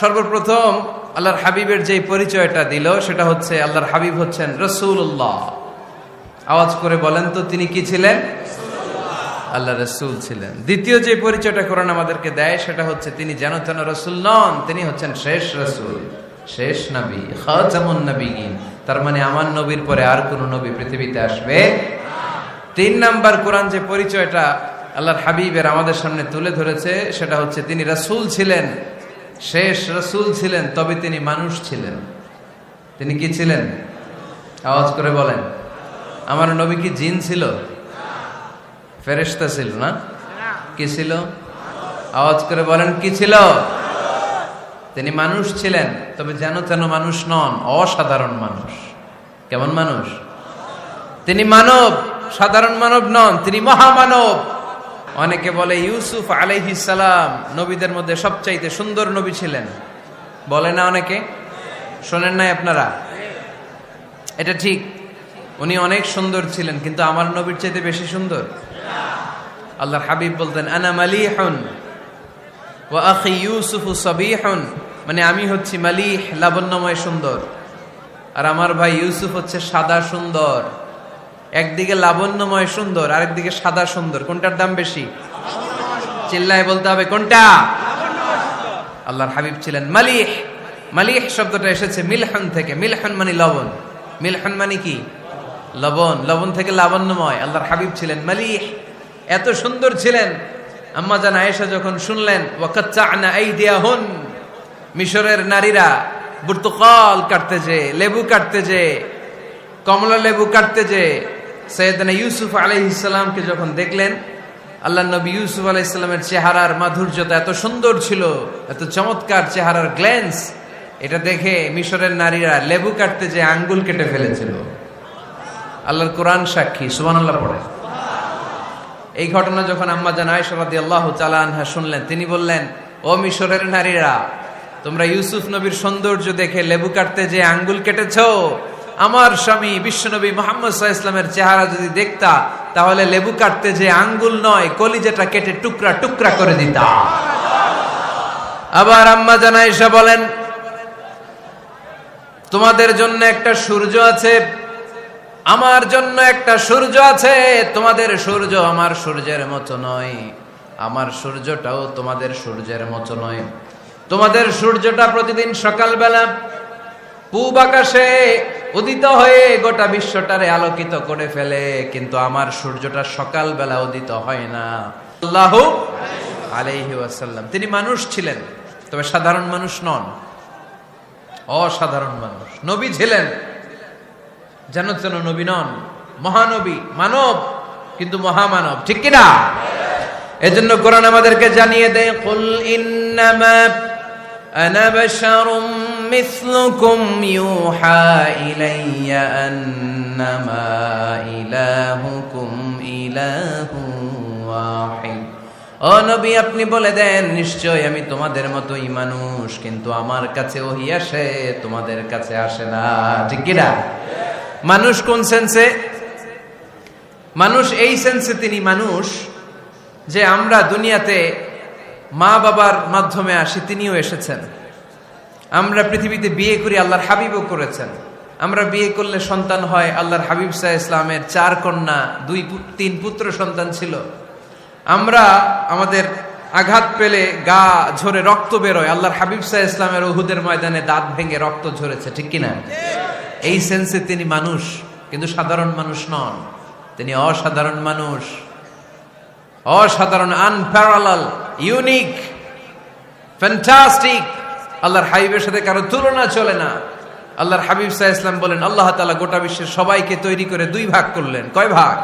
সর্বপ্রথম আল্লাহর হাবিবের যে পরিচয়টা দিল সেটা হচ্ছে আল্লাহর হাবিব হচ্ছেন রাসূলুল্লাহ। আওয়াজ করে বলেন তো, তিনি কি ছিলেন? আল্লাহ রাসূল ছিলেন। দ্বিতীয় যে পরিচয়টা কোরআন আমাদেরকে দেয় সেটা হচ্ছে তিনি যেন তেন রাসূল নন, তিনি হচ্ছেন শেষ রাসূল, শেষ নবী, খাতামুন নাবিয়িন। তার মানে আমার নবীর পরে আর কোন নবী পৃথিবীতে আসবে না। তিন নাম্বার কোরআন যে পরিচয়টা আল্লাহর হাবিবের আমাদের সামনে তুলে ধরেছে সেটা হচ্ছে তিনি রাসূল ছিলেন, শেষ রাসূল ছিলেন, তবে তিনি মানুষ ছিলেন। তিনি কি ছিলেন? আওয়াজ করে বলেন। আমার নবী কি জিন ছিল? ফেরেশতা ছিল না? কি ছিল? আওয়াজ করে বলেন, কি ছিল? তিনি মানুষ ছিলেন, তবে যেন তেন মানুষ নন, অসাধারণ মানুষ। কেমন মানুষ? তিনি মানব, সাধারণ মানব নন, তিনি মহামানব। অনেকে বলে ইউসুফ আলাইহিস সালাম নবীদের মধ্যে সবচাইতে সুন্দর নবী ছিলেন, বলে না অনেকে? শোনেন নাই আপনারা? এটা ঠিক, উনি অনেক সুন্দর ছিলেন, কিন্তু আমার নবীর চাইতে বেশি সুন্দর। আল্লাহর হাবিব বলতেন, আনা মালিহুন ওয়া আখি ইউসুফ সাবিহুন, মানে আমি হচ্ছি মালিহ, লাবণ্যময় সুন্দর, আর আমার ভাই ইউসুফ হচ্ছে সাদা সুন্দর। একদিকে লাবণ্যময় সুন্দর, আরেকদিকে সাদা সুন্দর, কোনটার দাম বেশি? চিল্লায় বলতে হবে কোনটা? আল্লাহর হাবিব ছিলেন মালিহ। মালিহ শব্দটা এসেছে মিলহন থেকে। মিলহন মানে লবণ, মিলহন মানে কি? লবণ। লবণ থেকে লাবণ্যময়। আল্লাহর হাবিব ছিলেন মালিহ, এত সুন্দর ছিলেন। আম্মা জান আয়েশা যখন শুনলেন ওয়াকাত্তা'না আইদিয়াহুন, মিশরের নারীরা বুর্তুকাল কাটতে যে, লেবু কাটতে যে, কমলা লেবু কাটতে যে সাইয়েদনা ইউসুফ আলাইহিস সালামকে যখন দেখলেন, আল্লাহ নবী ইউসুফ আলাইহিস সালামের চেহারার মাধুর্যতা এত সুন্দর ছিল, এত চমৎকার চেহারার গ্ল্যান্স, এটা দেখে মিশরের নারীরা লেবু কাটতে যে আঙ্গুল কেটে ফেলেছিল। আল্লাহর কোরআন সাক্ষী। সুবহানাল্লাহ পড়ে। এই ঘটনা যখন আম্মা জান আয়েশা রাদিয়াল্লাহু তাআলা আনহা শুনলেন, তিনি বললেন, ও মিশরের নারীরা, তোমরা ইউসুফ নবীর সৌন্দর্য দেখে লেবু কাটতে যে আঙ্গুল কেটেছো, আমার স্বামী বিশ্বনবী মুহাম্মদ সাল্লাল্লাহু আলাইহি ওয়াসাল্লামের চেহারা যদি দেখতা তাহলে লেবু কাটতে যে আঙ্গুল নয় কলিজাটা কেটে টুকরা টুকরা করে দিতাম। আবার আম্মা জান আয়েশা বলেন, তোমাদের জন্য একটা সূর্য আছে, আমার জন্য একটা সূর্য আছে। তোমাদের সূর্য আমার সূর্যের মতো নয়, আমার সূর্যটাও তোমাদের সূর্যের মতো নয়। তোমাদের সূর্যটা প্রতিদিন সকালবেলা পূব আকাশে উদিত হয়ে গোটা বিশ্বটারে আলোকিত করে ফেলে, কিন্তু আমার সূর্যটা সকালবেলা উদিত হয় না। সাল্লাল্লাহু আলাইহি ওয়াসাল্লাম তিনি মানুষ ছিলেন, তবে সাধারণ মানুষ নন, অসাধারণ মানুষ। নবী ছিলেন, জানো যেন নবী নন, মহানবী, মানব কিন্তু মহামানব, ঠিক কিনা? এজন্য কোরআন আমাদেরকে জানিয়ে দেয়, কুল ইন্নামা আনা বাশারুম মিসলুকুম ইউহা ইলাইয়া আন্নামা ইলাহুকুম ইলাহু ওয়াহিদ। ও নবী, আপনি বলে দেন, নিশ্চয় আমি তোমাদের মতোই মানুষ, কিন্তু আমার কাছে ওহী আসে, তোমাদের কাছে আসে না, ঠিক কিনা? মানুষ কোন সেন্সে? মানুষ এই সেন্সে তিনি মানুষ যে আমরা দুনিয়াতে মা বাবার মাধ্যমে আসি, তিনিও এসেছেন। আমরা পৃথিবীতে বিয়ে করি, আল্লাহর হাবিবও করেছেন। আমরা বিয়ে করলে সন্তান হয়, আল্লাহর হাবিব সাল্লাল্লাহু আলাইহি ইসলামের 4 কন্যা 2-3 পুত্র সন্তান ছিল। আমরা আমাদের আঘাত পেলে গা ঝরে রক্ত বেরোয়, আল্লাহর হাবিব সাল্লাল্লাহু আলাইহি ইসলামের উহুদের ময়দানে দাঁত ভেঙে রক্ত ঝরেছে, ঠিক কিনা? এই সেন্সে তিনি মানুষ, কিন্তু সাধারণ মানুষ নন, তিনি অসাধারণ মানুষ, অসাধারণ, আনপ্যারালাল, ইউনিক, ফ্যান্টাস্টিক। আল্লাহর হাবিবের সাথে কারো তুলনা চলে না। আল্লাহর হাবিব সাল্লাল্লাহু আলাইহি ওয়াসাল্লাম বলেন, আল্লাহ তাআলা গোটা বিশ্বের সবাইকে তৈরি করে 2 ভাগ করলেন। কয় ভাগ?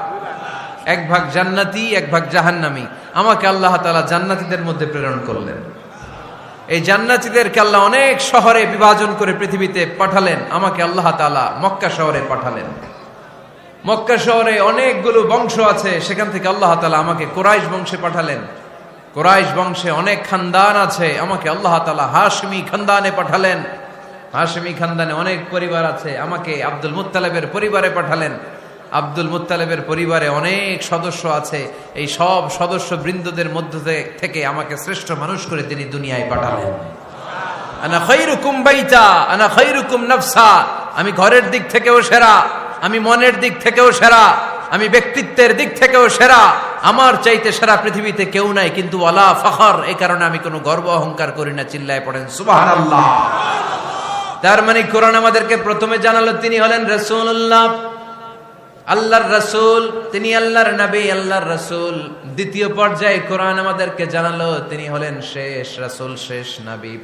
1 ভাগ জান্নাতি, 1 ভাগ জাহান্নামী। আমাকে আল্লাহ তাআলা জান্নাতীদের মধ্যে প্রেরণ করলেন। এই জান্নাতীদেরকে আল্লাহ অনেক শহরে বিভাজন করে পৃথিবীতে পাঠালেন, আমাকে আল্লাহ তাআলা মক্কা শহরে পাঠালেন। মক্কা শহরে অনেকগুলো বংশ আছে, সেখান থেকে আল্লাহ তাআলা আমাকে কুরাইশ বংশে পাঠালেন। কুরাইশ বংশে অনেক খানদান আছে, আমাকে আল্লাহ তাআলা হাশমি খানদানে পাঠালেন। হাশমি খানদানে অনেক পরিবার আছে, আমাকে আব্দুল মুত্তালিবের পরিবারে পাঠালেন। আব্দুল মুত্তালিবের পরিবারে অনেক সদস্য আছে, এই সব সদস্য বৃন্দদের মধ্যে থেকে আমাকে শ্রেষ্ঠ মানুষ করে তিনি দুনিয়ায় পাঠালেন। আনা খায়রুকুম বাইতা আনা খায়রুকুম নাফসা, আমি ঘরের দিক থেকেও সেরা, আমি মনের দিক থেকেও সেরা, আমি ব্যক্তিত্বের দিক থেকেও সেরা, আমার চাইতে সেরা পৃথিবীতে কেউ নাই। কিন্তু ওয়ালা ফখর, এই কারণে আমি কোনো গর্ব অহংকার করি না। চিল্লায় পড়েন সুবহানাল্লাহ। তার মানে কোরআন আমাদেরকে প্রথমে জানালো তিনি হলেন রাসূলুল্লাহ, আল্লাহর রাসূল, তিনি আল্লাহর নবী, আল্লাহর রাসূল। দ্বিতীয় পর্যায়ে কোরআন আমাদেরকে জানালো তিনি হলেন শেষ রাসূল, শেষ নবী।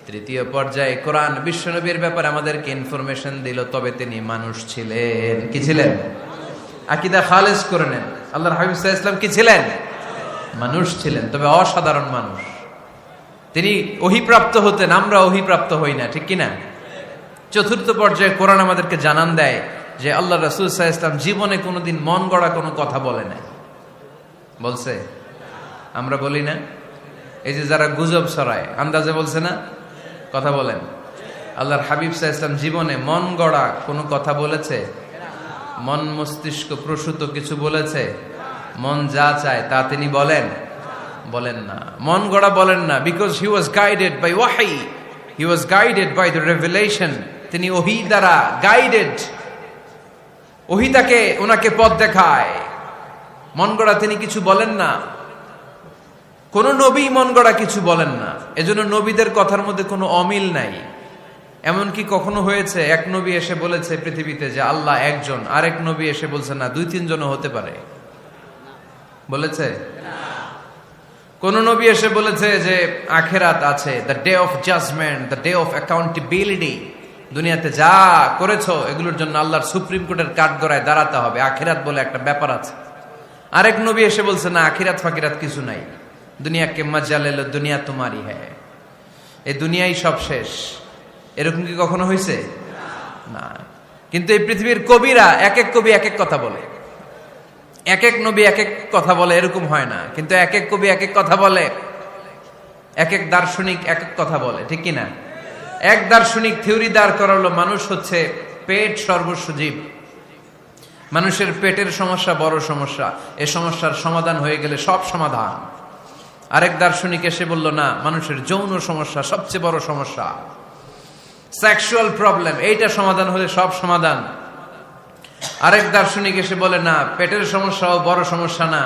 তৃতীয় পর্যায়ে কোরআন বিশ্বনবীর ব্যাপারে আমাদেরকে ইনফরমেশন দিল, তবে তিনি মানুষ ছিলেন। কি ছিলেন? আকীদা খালেস করে নেন, আল্লাহর হাবিব সাল্লাল্লাহু আলাইহি ওয়াসাল্লাম কি ছিলেন? মানুষ ছিলেন, তবে অসাধারণ মানুষ। তিনি ওহীপ্রাপ্ত হতেন, আমরা ওহীপ্রাপ্ত হই না, ঠিক কিনা? চতুর্থ পর্যায়ে কোরআন আমাদেরকে জানান দেয় যে আল্লাহ রাসূল সাল্লাল্লাহু আলাইহি ওয়াসাল্লাম জীবনে কোনোদিন মন গড়া কোনো কথা বলে নাই। বলছে? আমরা বলি না? এই যে যারা গুজব ছড়ায়, আন্দাজে বলছে না, কথা বলেন। আল্লাহর হাবিব সাল্লাল্লাহু আলাইহি ওয়াসাল্লাম জীবনে মন গড়া কোনো কথা বলেছে? মন মস্তিষ্ক প্রসূত কিছু বলেছে? মন যা চায় তা তিনি বলেন? বলেন না, মন গড়া বলেন না। Because he was guided by ওয়াহি, he was guided by the revelation. তিনি ওহী দ্বারা গাইডেড, ওহী তাকে ওনাকে পথ দেখায়। মন গড়া তিনি কিছু বলেন না, কোন নবী মন গড়া কিছু বলেন না। এজন্য নবীদের কথার মধ্যে কোনো অমিল নাই। এমনকি কখনো হয়েছে এক নবী এসে বলেছে পৃথিবীতে যে আল্লাহ একজন, আরেক নবী এসে বলছে না 2-3 জনও হতে পারে? বলেছে? কোন নবী এসে বলেছে যে আখিরাত আছে, the day of judgment, the day of accountability, দুনিয়াতে যা করেছো এগুলোর জন্য আল্লাহর সুপ্রিম কোর্টের কাঠগড়ায় দাঁড়াতে হবে, আখিরাত বলে একটা ব্যাপার আছে। আরেক নবী এসে বলছে না, আখিরাত ফাকিরাত কিছু নাই, দুনিয়াকে মজা লেলো, দুনিয়া তোমারই হ্যায়, এই দুনিয়াই সব শেষ। এরকম কি কখনো হয়েছে? না। কিন্তু এই পৃথিবীর কবিরা এক এক কবি এক এক কথা বলে, এক এক নবী এক এক কথা বলে, এরকম হয় না। কিন্তু এক এক কবি এক এক কথা বলে, এক এক দার্শনিক এক এক কথা বলে, ঠিক কিনা? এক দার্শনিক থিওরি দাঁড় করালো মানুষ হচ্ছে পেট সর্বস্ব জীব, মানুষের পেটের সমস্যা বড় সমস্যা, এ সমস্যার সমাধান হয়ে গেলে সব সমাধান। আরেক দার্শনিক এসে বলল না, মানুষের যৌন সমস্যা সবচেয়ে বড় সমস্যা, সেক্সুয়াল প্রবলেম, এইটা সমাধান হলে সব সমাধান। আরেক দার্শনিক এসে বলে না, পেটের সমস্যাও বড় সমস্যা না,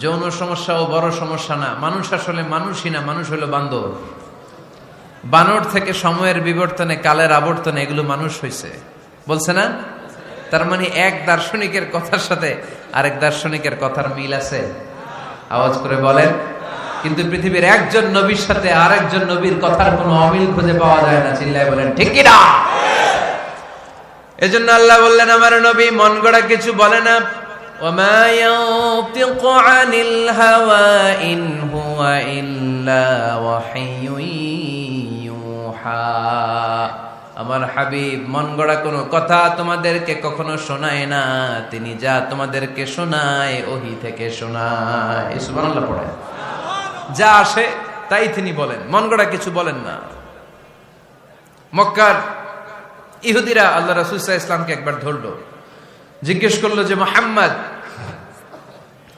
যৌন সমস্যাও বড় সমস্যা না, মানুষ আসলে মানুষই না, মানুষ হলো বান্দর। বানর থেকে সময়ের বিবর্তনে, কালের আবর্তনে এগুলো মানুষ হয়েছে, বলছে না? তার মানে এক দার্শনিকের কথার সাথে আরেক দার্শনিকের কথার মিল আছে? আওয়াজ করে বলেন। কিন্তু পৃথিবীর একজন নবীর সাথে আরেকজন নবীর কথার কোনো অমিল খুঁজে পাওয়া যায় না। চিল্লায় বলেন ঠিক কি না? এজন্য আল্লাহ বললেন, আমার নবী মন গড়া কিছু বলে না। ওমা ইয়ানতিকু আনিল হাওয়া ইন হুয়া ইল্লা ওয়াহিয়ুন ইউহা। আমার হাবিব মন গড়া কোনো কথা তোমাদেরকে কখনো শোনায় না, তিনি যা তোমাদেরকে শোনায় ওহী থেকে শোনায়। সুবহানাল্লাহ পড়ে। যা আসে তাই তিনি বলেন, মন গড়া কিছু বলেন না। মক্কার ইহুদিরা আল্লাহ রাসূল সাল্লাল্লাহু আলাইহি ওয়াসাল্লামকে একবার ধরলো, জিজ্ঞেস করলো যে মুহাম্মদ,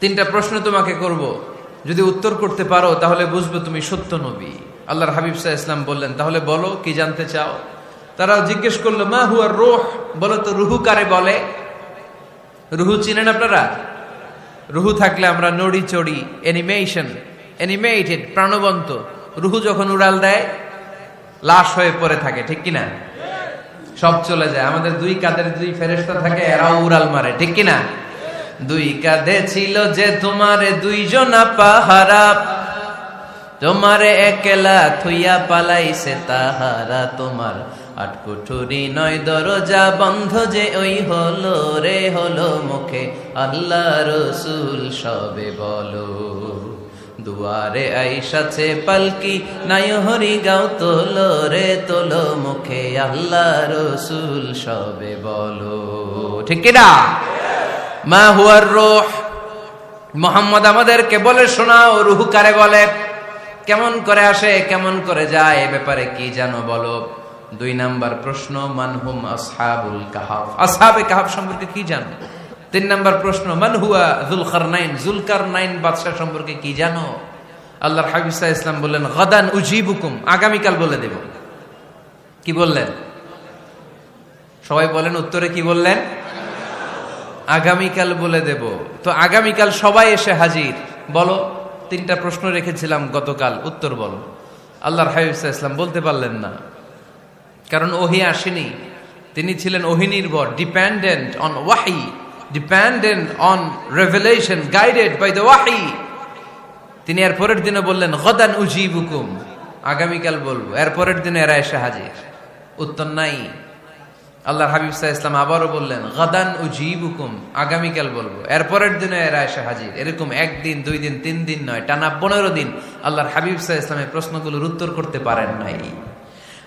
তিনটা প্রশ্ন তোমাকে করব, যদি উত্তর করতে পারো তাহলে বুঝবো তুমি সত্য নবী। আল্লাহর হাবিব সাল্লাল্লাহু আলাইহি ওয়াসাল্লাম বললেন, তাহলে বলো কি জানতে চাও? তারা জিজ্ঞেস করলো, মা হুয়া রূহ, বলো তো রুহু কারে বলে? রুহু চিনেন আপনারা? রুহু থাকলে আমরা নড়ি চড়ি, অ্যানিমেশন, অ্যানিমেটেড, প্রাণবন্ত। রুহু যখন উড়াল দেয় লাশ হয়ে পড়ে থাকে, ঠিক কিনা? সব চলে যায়। আমাদের দুই কাঁধের দুই ফেরেশতা থাকে, এরাও উড়াল মারে, ঠিক কিনা? দুই কাঁধে ছিল যে তোমারে দুইজনা পাহারা, তোমারে একলা থুইয়া পালাইছে তাহারা। তোমার আটকুঠুরি নয় দরজা বন্ধ যে ওই হলো রে হলো মুখে আল্লাহ রসুল সবে বলো। দুয়ারে আইসাছে পালকি নাই হরি গাও তোলো রে তোলো মুখে আল্লাহ রসুল সবে বলো, ঠিক কিনা? মা হুয়ার রূহ, মুহাম্মদ আমাদেরকে বলে শোনাও রুহু কারে বলে, কেমন করে আসে, কেমন করে যায়, এ ব্যাপারে কি জানো বলো। দুই নাম্বার প্রশ্ন, মানহুম আসহাবুল কাহাফ, আসহাবে কাহাফ সম্পর্কে কি জানো? তিন নাম্বার প্রশ্ন, মান হুয়া যুলকারনাইন, যুলকারনাইন বাদশা সম্পর্কে কি জানো? আল্লাহর হাবিব সাল্লাল্লাহু আলাইহি ওয়াসাল্লাম বললেন, গাদান উজিবুকুম, আগামীকাল বলে দেব। কি বললেন? সবাই বলেন উত্তরে কি বললেন? আগামীকাল বলে দেব। তো আগামীকাল সবাই এসে হাজির। বলো, তিনটা প্রশ্ন রেখেছিলাম গতকাল, উত্তর বলো। আল্লাহর হাবিব সাল্লাল্লাহু আলাইহি ওয়াসাল্লাম বলতে পারলেন না, কারণ ওহী আসেনি। তিনি ছিলেন ওহী নির্ভর, ডিপেন্ডেন্ট অন ওয়াহি, dependent on revelation, guided by the ওয়াহি। তিনি এর পরের দিনে বললেন, গাদান উজিবুকুম, আগামীকাল বলবো। এর পরের দিনে এরা এসে হাজির, উত্তর নাই। আল্লাহর হাবিব সাল্লাল্লাহু আলাইহি ওয়াসাল্লাম আবারও বললেন, গাদান উজিবুকুম, আগামীকাল বলবো। এর পরের দিনে এরা এসে হাজির। এরকম একদিন, দুই দিন, তিন দিন নয়, টানা 15 দিন আল্লাহর হাবিব সাল্লাল্লাহু আলাইহি ওয়াসাল্লামের প্রশ্নগুলোর উত্তর করতে পারেন নাই।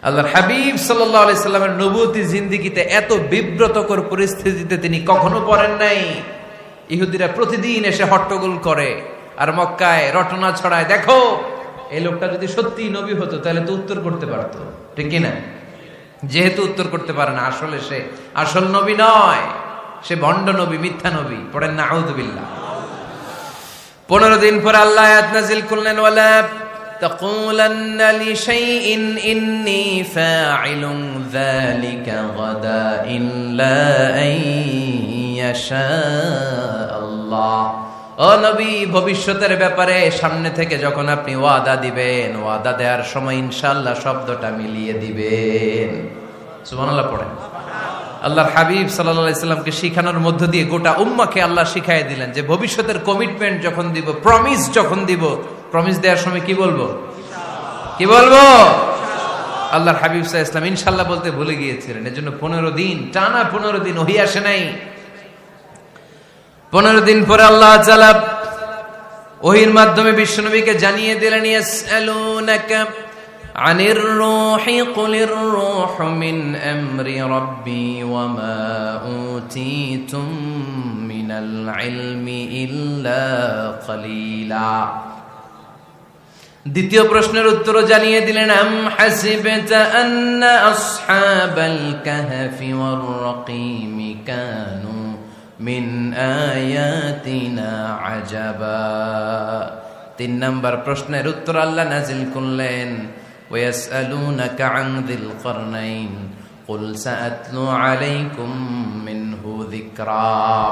আল্লাহর হাবিব সাল্লাল্লাহু আলাইহি সাল্লামের নবুয়তি জিন্দেগিতে এত বিব্রতকর পরিস্থিতিতে তিনি কখনো পড়েন নাই। ইহুদিরা প্রতিদিন এসে হট্টগোল করে আর মক্কায় রটনা ছড়ায়, দেখো এই লোকটা যদি সত্যি নবী হতো তাহলে তো উত্তর করতে পারতো, ঠিক কিনা? যেহেতু উত্তর করতে পারে না, আসলে সে আসল নবী নয়, সে ভণ্ড নবী, মিথ্যা নবী। পড়েন না আউযুবিল্লাহ। 15 দিন পর আল্লাহ আয়াত নাযিল করলেন, ওয়ালা তাকুলান্না লিশাইইন ইন্নী ফাইলুন যালিকা গাদা ইল্লা আইয়াশা আল্লাহ। ও নবী, ভবিষ্যতের ব্যাপারে সামনে থেকে যখন আপনি ওয়াদা দিবেন, ওয়াদা দেওয়ার সময় ইনশাআল্লাহ শব্দটা মিলিয়ে দিবেন। সুবহানাল্লাহ পড়েন। আল্লাহর হাবিব সাল্লাল্লাহু আলাইহি সাল্লামকে শিখানোর মধ্য দিয়ে গোটা উম্মাহকে আল্লাহ শিখাই দিলেন যে ভবিষ্যতের কমিটমেন্ট যখন দিব, প্রমিস যখন দিব, প্রমিস দেওয়ার সময় কি বলবো? কি বলবো? আল্লাহর হাবিব সাল্লাল্লাহু আলাইহি সাল্লাম ইনশাআল্লাহ বলতে ভুলে গিয়েছিলেন। এজন্য 15 দিন, টানা 15 দিন ওহী আসে নাই। 15 দিন পরে আল্লাহ তাআলা ওহীর মাধ্যমে বিশ্বনবীকে জানিয়ে দিলেন, ইয়াসআলুনাকা আনির রূহি কুলির রূহু মিন আমরি রাব্বি ওয়া মা উতীতুম মিনাল ইলমি ইল্লা কলিলা। দ্বিতীয় প্রশ্নের উত্তরও জানিয়ে দিলেন, আম হাসিবতা আন্না আসহাবাল কাহফি ওয়ার রাকিম কানু মিন আয়াতিনা আজাবা। 3 নম্বর প্রশ্নের উত্তর আল্লাহ নাজিল করলেন, ওয়াসআলুনাকা আন যিল কারনাইন কুল সাআতলু আলাইকুম মিনহু যিকরা।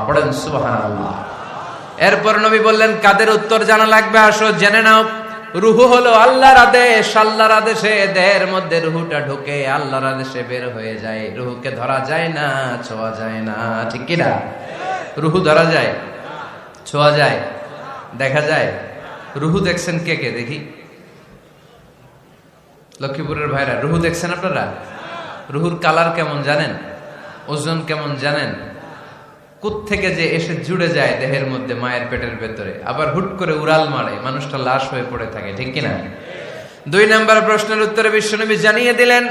পড়েন সুবহানাল্লাহ। এরপর নবী বললেন, কাদের উত্তর জানা লাগবে, আসো জেনে নাও। রুহু হলো আল্লাহর আদেশ, আল্লাহর আদেশে দেহের মধ্যে রুহুটা ঢুকে আল্লাহর আদেশে বের হয়ে যায়। রুহুকে ধরা যায় না, ছোঁয়া যায় না, ঠিক কি না? রুহু ধরা যায়, ছোঁয়া যায়, দেখা যায়? রুহু দেখছেন কে কে? দেখি লক্ষ্মীপুরের ভাইরা, রুহু দেখছেন আপনারা? রুহুর কালার কেমন জানেন? ওজন কেমন জানেন? কোত্থেকে যে এসে জুড়ে যায় দেহের মধ্যে, মায়ের পেটের ভেতরে, আবার হুট করে উড়াল মারে, মানুষটা লাশ হয়ে পড়ে থাকে, ঠিক কিনা? 2 নম্বর প্রশ্নের উত্তরে বিশ্বনবী জানিয়ে দিলেন,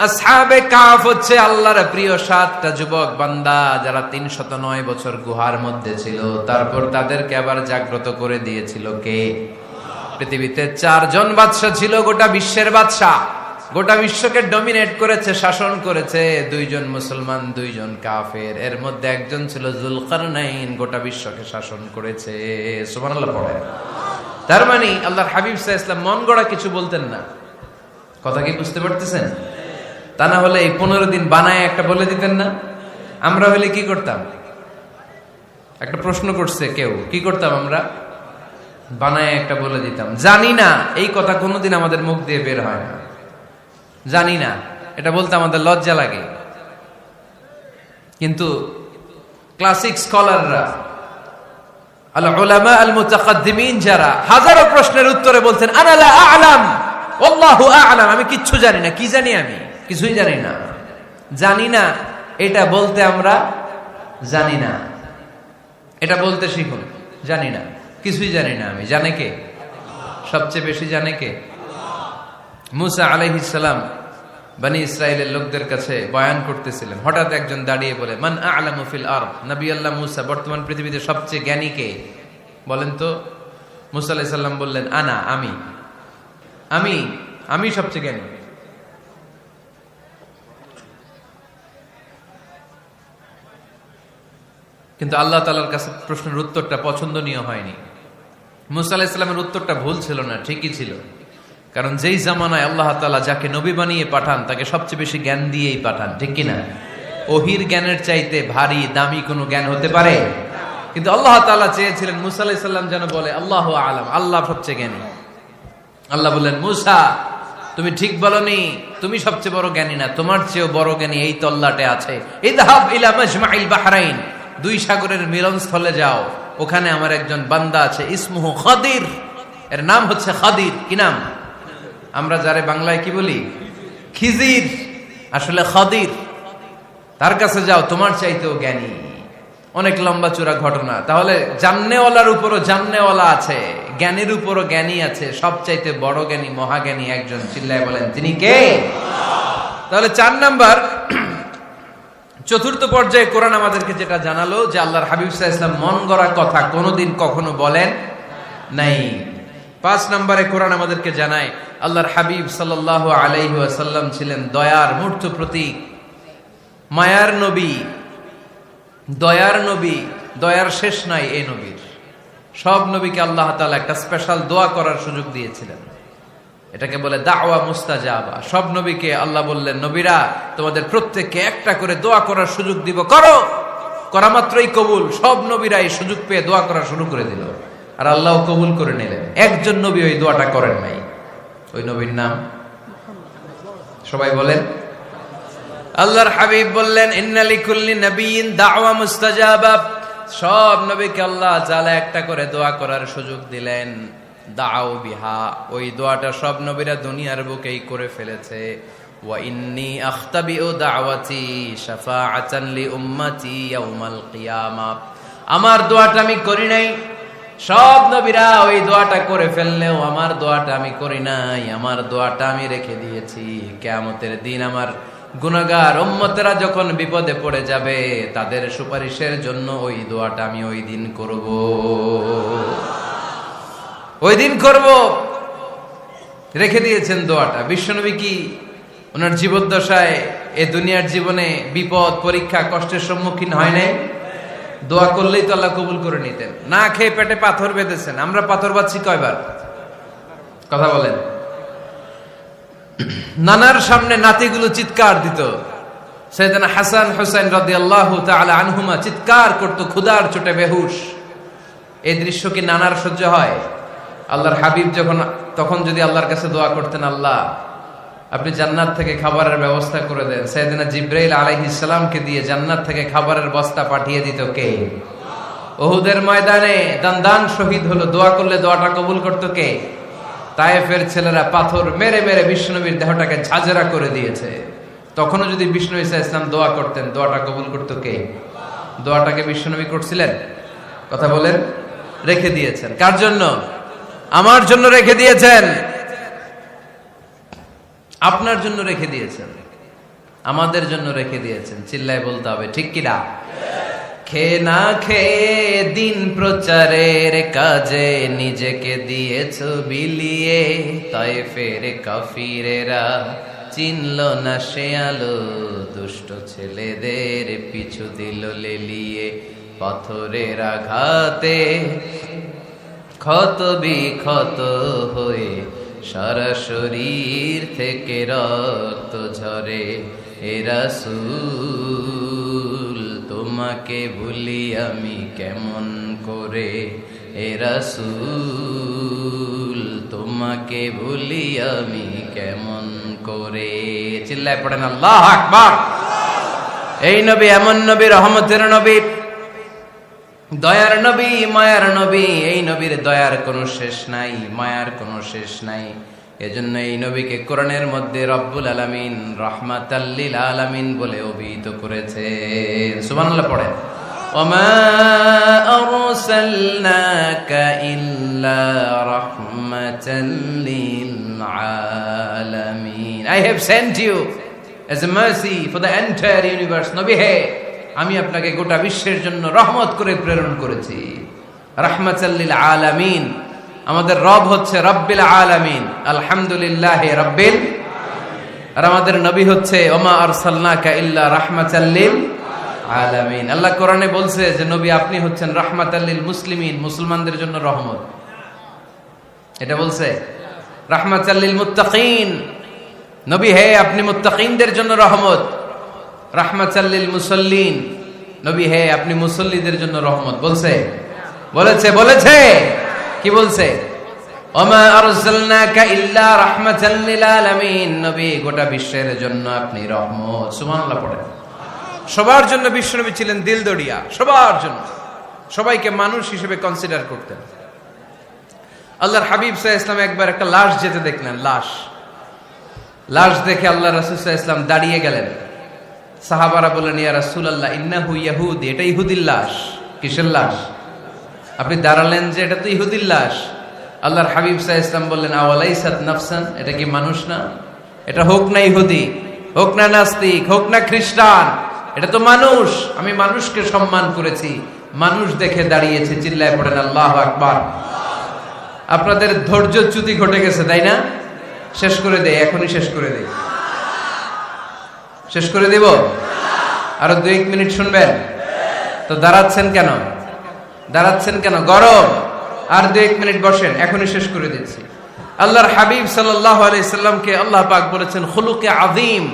আসহাবে কাফ হচ্ছে আল্লাহর প্রিয় 7টা যুবক বান্দা, যারা 309 বছর গুহার মধ্যে ছিল। তারপর তাদেরকে আবার জাগ্রত করে দিয়েছিল কে? পৃথিবীতে 4 জন বাদশা ছিল, গোটা বিশ্বের বাদশা, গোটা বিশ্বকে ডমিনেট করেছে, শাসন করেছে। 2 জন মুসলমান, 2 জন কাফের। এর মধ্যে একজন ছিল যুলকারনাইন, গোটা বিশ্বকে শাসন করেছে। সুবহানাল্লাহ পড়ে। তার মানে আল্লাহর হাবিব সাল্লাল্লাহু আলাইহি ওয়াসাল্লাম মন গড়া কিছু বলতেন না। কথা কি বুঝতে পারতেছেন? তা না হলে এই 15 দিন বানায় একটা বলে দিতেন না? আমরা হলে কি করতাম? একটা প্রশ্ন করছে কেউ, কি করতাম আমরা? বানায় একটা বলে দিতাম। জানি না, এই কথা কোনোদিন আমাদের মুখ দিয়ে বের হয় না। জানি না, এটা বলতে আমাদের লজ্জা লাগে। কিন্তু ক্লাসিক স্কলাররা, আল উলামা আল মুতাকাদ্দিমিন, যারা হাজারো প্রশ্নের উত্তরে বলতেন, আনা লা আ'লাম আল্লাহু আ'লাম, আমি কিচ্ছু জানি না। কি জানি? আমি কিছুই জানি না। জানি না এটা বলতে আমরা জানি না, এটা বলতে শিখুন। জানি না, কিছুই জানি না আমি। জানে কে? সবচেয়ে বেশি জানে কে? মুসা আলাইহিস সালাম বনি ইসরাইলের লোকদের কাছে বয়ান করতেছিলেন। হঠাৎ একজন দাঁড়িয়ে বলে, মান আ'লামু ফিল আরদ, নবী আল্লাহ মুসা, বর্তমান পৃথিবীতে সবচেয়ে জ্ঞানী কে বলেন তো? মুসা আলাইহিস সালাম বললেন, আনা, আমি আমি আমি সবচেয়ে জ্ঞানী। কিন্তু আল্লাহ তাআলার কাছে প্রশ্নের উত্তরটা পছন্দনীয় হয়নি। মুসা আলাইহিস সালামের উত্তরটা ভুল ছিল না, ঠিকই ছিল। কারণ যেই জামানায় আল্লাহ তাআলা যাকে নবী বানিয়ে পাঠান, তাকে সবচেয়ে বেশি জ্ঞান দিয়েই পাঠান, ঠিক কিনা? ওহির জ্ঞানের চাইতে ভারী দামি কোনো জ্ঞান হতে পারে? কিন্তু আল্লাহ তাআলা চেয়েছিলেন মুসা আলাইহিস সালাম যেন বলে আল্লাহু আ'লাম, আল্লাহ সবচেয়ে জ্ঞানী। আল্লাহ বললেন, মুসা তুমি ঠিক বলনি, তুমি সবচেয়ে বড় জ্ঞানী না, তোমার চেয়েও বড় জ্ঞানী এই তল্লাটে আছে। ইযহাব ইলা মাজমাইল বাহরাইন, 2 সাগরের মিলনস্থলে যাও, ওখানে আমার একজন বান্দা আছে, ইসমুহু খাদির, এর নাম হচ্ছে খাদির। কি নাম? আমরা যারে বাংলায় কি বলি? খিজির, আসলে খাদির। তার কাছে যাও, তোমার চাইতেও জ্ঞানী। অনেক লম্বা চূড়া ঘটনা। তাহলে জান্নেওয়ালার উপরও জান্নেওয়ালা আছে, জ্ঞানীর উপরও জ্ঞানী আছে। সবচাইতে বড় জ্ঞানী, মহাজ্ঞানী একজন, চিল্লায় বলেন তিনি কে? তাহলে 4 নাম্বার, চতুর্থ পর্যায়ে কোরআন আমাদেরকে যেটা জানালো, যে আল্লাহর হাবিব সাল্লাল্লাহু আলাইহি ওয়াসাল্লাম মন গড়া কথা কোনোদিন কখনো বলেন নাই। 5 নম্বরে কোরআন আমাদেরকে জানায়, আল্লাহর হাবিব সাল্লাল্লাহু আলাইহি ওয়াসাল্লাম ছিলেন দয়ার মূর্ত প্রতীক, মায়ার নবী, দয়ার নবী। দয়ার শেষ নাই এই নবীর। সব নবীকে আল্লাহ তাআলা একটা স্পেশাল দোয়া করার সুযোগ দিয়েছিলেন, এটাকে বলে দাওয়া মুস্তাজাবা। সব নবীকে আল্লাহ বললেন, নবীরা তোমাদের প্রত্যেককে একটা করে দোয়া করার সুযোগ দিব, করো। করা মাত্রই কবুল। সব নবীরা এই সুযোগ পেয়ে দোয়া করা শুরু করে দিল, আর আল্লাহ কবুল করে নিলেন। একজন নবী ওই দোয়াটা করেন নাই। ওই নবীর নাম সবাই বলেন। আল্লাহর হাবিব বললেন, ইন্না লিকুল্লি নাবিয়্যিন দাওয়া মুস্তাজাবা। সব নবীকে আল্লাহ তাআলা একটা করে দোয়া করার সুযোগ দিলেন। দাও বিহা, ওই দোয়াটা সব নবীরা দুনিয়ার বুকেই করে ফেলেছে। ওয়া ইন্নী আখতাবিউ দাওয়াতি শাফাআতান লি উম্মতি ইয়াউমাল কিয়ামা। আমার দোয়াটা আমি করি নাই, সব নবীরা ওই দোয়াটা করে ফেললেও আমার দোয়াটা আমি করি নাই। আমার দোয়াটা আমি রেখে দিয়েছি, কিয়ামতের দিন আমার গুনাহগার উম্মতেরা যখন বিপদে পড়ে যাবে, তাদের সুপারিশের জন্য ওই দোয়াটা আমি ওই দিন করব, ওই দিন করব। রেখে দিয়েছেন দোয়াটা। বিশ্বনবী কি ওনার জীবদ্দশায় এ দুনিয়ার জীবনে বিপদ, পরীক্ষা, কষ্টের সম্মুখীন হয় নাই? দোয়া করলেই তো আল্লাহ কবুল করে নিতেন। না খেয়ে পেটে পাথর বেঁধেছেন, আমরা পাথর বাঁধছি কয়বার? কথা বলেন। নানার সামনে নাতিগুলো চিৎকার দিত, সাইয়েদনা হাসান হুসাইন রাদিয়াল্লাহু তাআলা আনহুমা চিৎকার করত ক্ষুধার চোটে বেহুশ। এই দৃশ্য কি নানার সহ্য হয়? আল্লাহর হাবিব তখন যদি আল্লাহর কাছে দোয়া করতেন, আল্লাহ আপনি জান্নাত থেকে খাবারের ব্যবস্থা করে দেন, সাইয়েদনা জিবরাইল আলাইহিস সালামকে দিয়ে জান্নাত থেকে খাবারের বস্তা পাঠিয়ে দিত কে? উহুদের ময়দানে দান শহীদ হলো, দোয়া করলে দোয়াটা কবুল করত কে? তায়েফের ছেলেরা পাথর মেরে মেরে বিষ্ণুনবীর দেহটাকে ঝাঁঝরা করে দিয়েছে। তখনও যদি বিষ্ণু ঈসা ইসলাম দোয়া করতেন, দোয়াটা কবুল করত কে? দোয়াটাকে বিষ্ণুনবী করছিলেন? কথা বলেন। রেখে দিয়েছেন কার জন্য? আমার জন্য রেখে দিয়েছেন, আপনার জন্য রেখে দিয়েছেন, আমাদের জন্য রেখে দিয়েছেন। চিল্লায় বলতে হবে ঠিক কিনা? খেয়ে না খেয়ে দিন প্রচারের কাজে নিজেকে দিয়েছ বিলিয়ে, তায়েফের কাফিরেরা চিনল না সে আলো, দুষ্ট ছেলেদের পিছু দিল লেলিয়ে, পাথরের আঘাতে ক্ষত বিক্ষত হয়ে সারা শরীর থেকে রক্ত ঝরে। হে রাসূল তোমাকে ভুলি আমি কেমন করে, হে রাসূল তোমাকে ভুলি আমি কেমন করে। চিল্লায় পড়েন আল্লাহু আকবার। এই নবী এমন নবী, রহমতের নবী, দয়ার নবী, মায়ার নবী। এই নবীর দয়ার কোনো শেষ নাই, মায়ার কোনো শেষ নাই। এজন্য এই নবীকে কোরআনের মধ্যে রব্বুল আলামিন রাহমাতাল লিল আলামিন বলে অভিহিত করেছে। সুবহানাল্লাহ পড়েন। ওমা আরসালনাকা ইল্লা রাহমাতাল লিল আলামিন। I have sent you as a mercy for the entire universe. নবী হে, আমি আপনাকে গোটা বিশ্বের জন্য রহমত করে প্রেরণ করেছি। রাহমাতাল লিল আলামিন। আমাদের রব হচ্ছে রব্বিল আলামিন, আলহামদুলিল্লাহি রাব্বিল। আর আমাদের নবী হচ্ছে ওমা আরসালনাকা ইল্লা রাহমাতাল লিল আলামিন। আল্লাহ কোরআনে বলছে যে নবী আপনি হচ্ছেন রাহমাতাল লিল মুসলিমিন, মুসলমানদের জন্য রহমত। এটা বলছে রাহমাতাল লিল মুত্তাকিন। নবী হে আপনি মুত্তাকিনদের জন্য রহমত। রাহমাতাল লিল মুসাল্লিন। নবী হে আপনি মুসল্লিদের জন্য রহমত। বলছে বলেছে কি বলছে? ওমা আরসালনাকা ইল্লা রাহমাতাল লিল আলামিন। নবী গোটা বিশ্বের জন্য আপনি রহমত। সুবহানাল্লাহ পড়েন। সবার জন্য বিশ্বনবী ছিলেন দিলদরিয়া, সবার জন্য, সবাইকে মানুষ হিসেবে কনসিডার করতেন। আল্লাহর হাবিব সাল্লাল্লাহু আলাইহি ওয়াসাল্লাম একবার একটা লাশ যেতে দেখলেন। লাশ দেখে আল্লাহ রাসূল সাল্লাল্লাহু আলাইহি ওয়াসাল্লাম দাঁড়িয়ে গেলেন। সাহাবারা বললেন, ইয়া রাসূলুল্লাহ ইন্নাহু ইয়াহুদি, এটা ইহুদির লাশ। কিসের লাশ? আপনি দাঁড়ালেন যে এটা তো ইহুদির লাশ। আল্লাহর হাবিব সাল্লাল্লাহু আলাইহি ওয়াসাল্লাম বললেন, আওয়ালাইসাত নাফসান, এটা কি মানুষ না? এটা হোক না ইহুদি, হোক না নাস্তিক, হোক না খ্রিস্টান, এটা তো মানুষ। আমি মানুষকে সম্মান করেছি, মানুষ দেখে দাঁড়িয়েছে। চিল্লায় পড়েন আল্লাহু আকবার। আপনাদের ধৈর্যচ্যুতি ঘটে গেছে, তাই না? শেষ করে দেই, এখনই শেষ করে দেই। শেষ করে দেব? আরো 2-1 মিনিট শুনবেন তো? দাঁড়াচ্ছেন কেন? গরম। আর 2-1 মিনিট বসেন, এখনই শেষ করে দিচ্ছি। আল্লাহর হাবিব সাল্লাল্লাহু আলাইহি সাল্লামকে আল্লাহ পাক বলেছেন খুলুকে আযীম।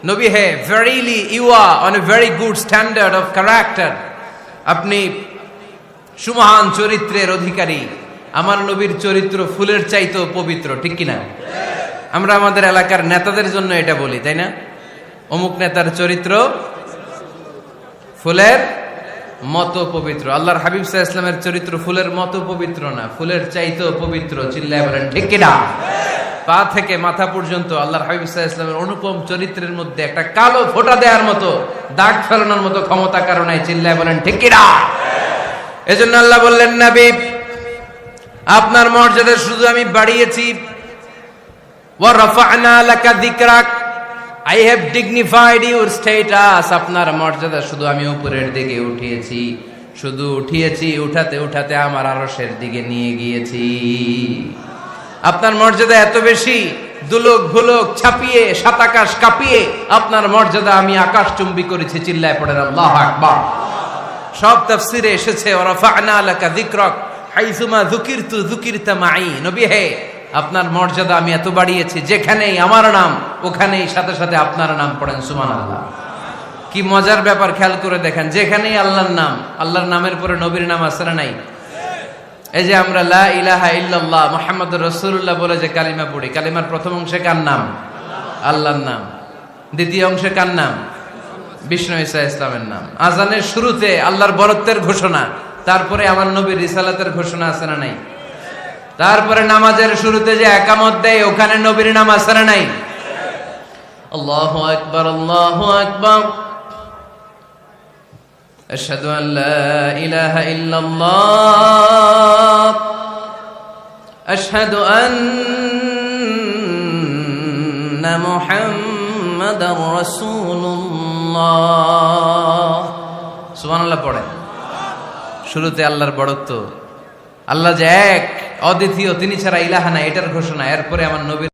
নবী হে, verily you are on a very good standard of character. আপনি সুমহান চরিত্রের অধিকারী। আমার নবীর চরিত্র ফুলের চাইতেও পবিত্র, ঠিক কিনা? আমরা আমাদের এলাকার নেতাদের জন্য এটা বলি, তাই না? অমুক নেতার চরিত্র ফুলের মতো পবিত্র। আল্লাহর হাবিব সাল্লাল্লাহু আলাইহি ওয়াসাল্লামের চরিত্র ফুলের মতো পবিত্র না, ফুলের চাইতেও পবিত্র। চিল্লায় বলেন ঠিক কিনা? পা থেকে মাথা পর্যন্ত আল্লাহর হাবিব সাল্লাল্লাহু আলাইহি ওয়াসাল্লামের অনুপম চরিত্রের মধ্যে একটা কালো ফোঁটা দেওয়ার মতো, দাগ ফেলানোর মতো ক্ষমতা কারো নাই। চিল্লায় বলেন ঠিক কিনা? এজন্য আল্লাহ বললেন, নবী আপনার মর্যাদা শুধু আমি বাড়িয়েছি। ওয়া রাফা'না লাকা যিকরাক, I have dignified your status. আপনার মর্যাদা শুধু আমি উপরের দিকে উঠিয়েছি, শুধু উঠিয়েছি, উঠাতে উঠাতে আমার আরশের দিকে নিয়ে গিয়েছি। আপনার মর্যাদা এত বেশি, দুলক ভুলক ছাপিয়ে, সাত আকাশ কাঁপিয়ে আপনার মর্যাদা আমি আকাশচুম্বী করেছি। চিল্লায় পড়েন আল্লাহু আকবার। সব তাফসিরে এসেছে ওয়ারাফা'না লাকা যিকরাক হাইসুমা যুকিরতু যুকিরতা মাই। নবী হে, আপনার মর্যাদা আমি এত বাড়িয়েছি, যেখানেই আমার নাম ওখানেই সাথে সাথে আপনার নাম পড়েন সুবহানাল্লাহ। কি মজার ব্যাপার, খেয়াল করে দেখেন, যেখানেই আল্লাহর নাম, আল্লাহর নামের পরে নবীর নাম আছে না নাই? এই যে আমরা লা ইলাহা ইল্লাল্লাহ মুহাম্মাদুর রাসূলুল্লাহ বলে যে কালিমা পড়ি, কালিমার প্রথম অংশে কার নাম? আল্লাহর নাম। দ্বিতীয় অংশে কার নাম? বিষ্ণু ঈসা ইসলামের নাম। আজানের শুরুতে আল্লাহর বরত্বের ঘোষণা, তারপরে আমার নবীর রিসালাতের ঘোষণা আছে না নাই? তারপরে নামাজের শুরুতে যে একামত দেয়, ওখানে নবীর নাম আছে না নাই? আল্লাহু আকবার, আল্লাহু আকবার, আশহাদু আন লা ইলাহা ইল্লাল্লাহ, আশহাদু আন্না মুহাম্মাদার রাসূলুল্লাহ। সুবহানাল্লাহ পড়েন। শুরুতে আল্লাহর বড়ত্ব, আল্লাহ যে এক অদ্বিতীয়, তিনি ছাড়া ইলাহা নাই, এটার ঘোষণা। এরপরে আমার নবীর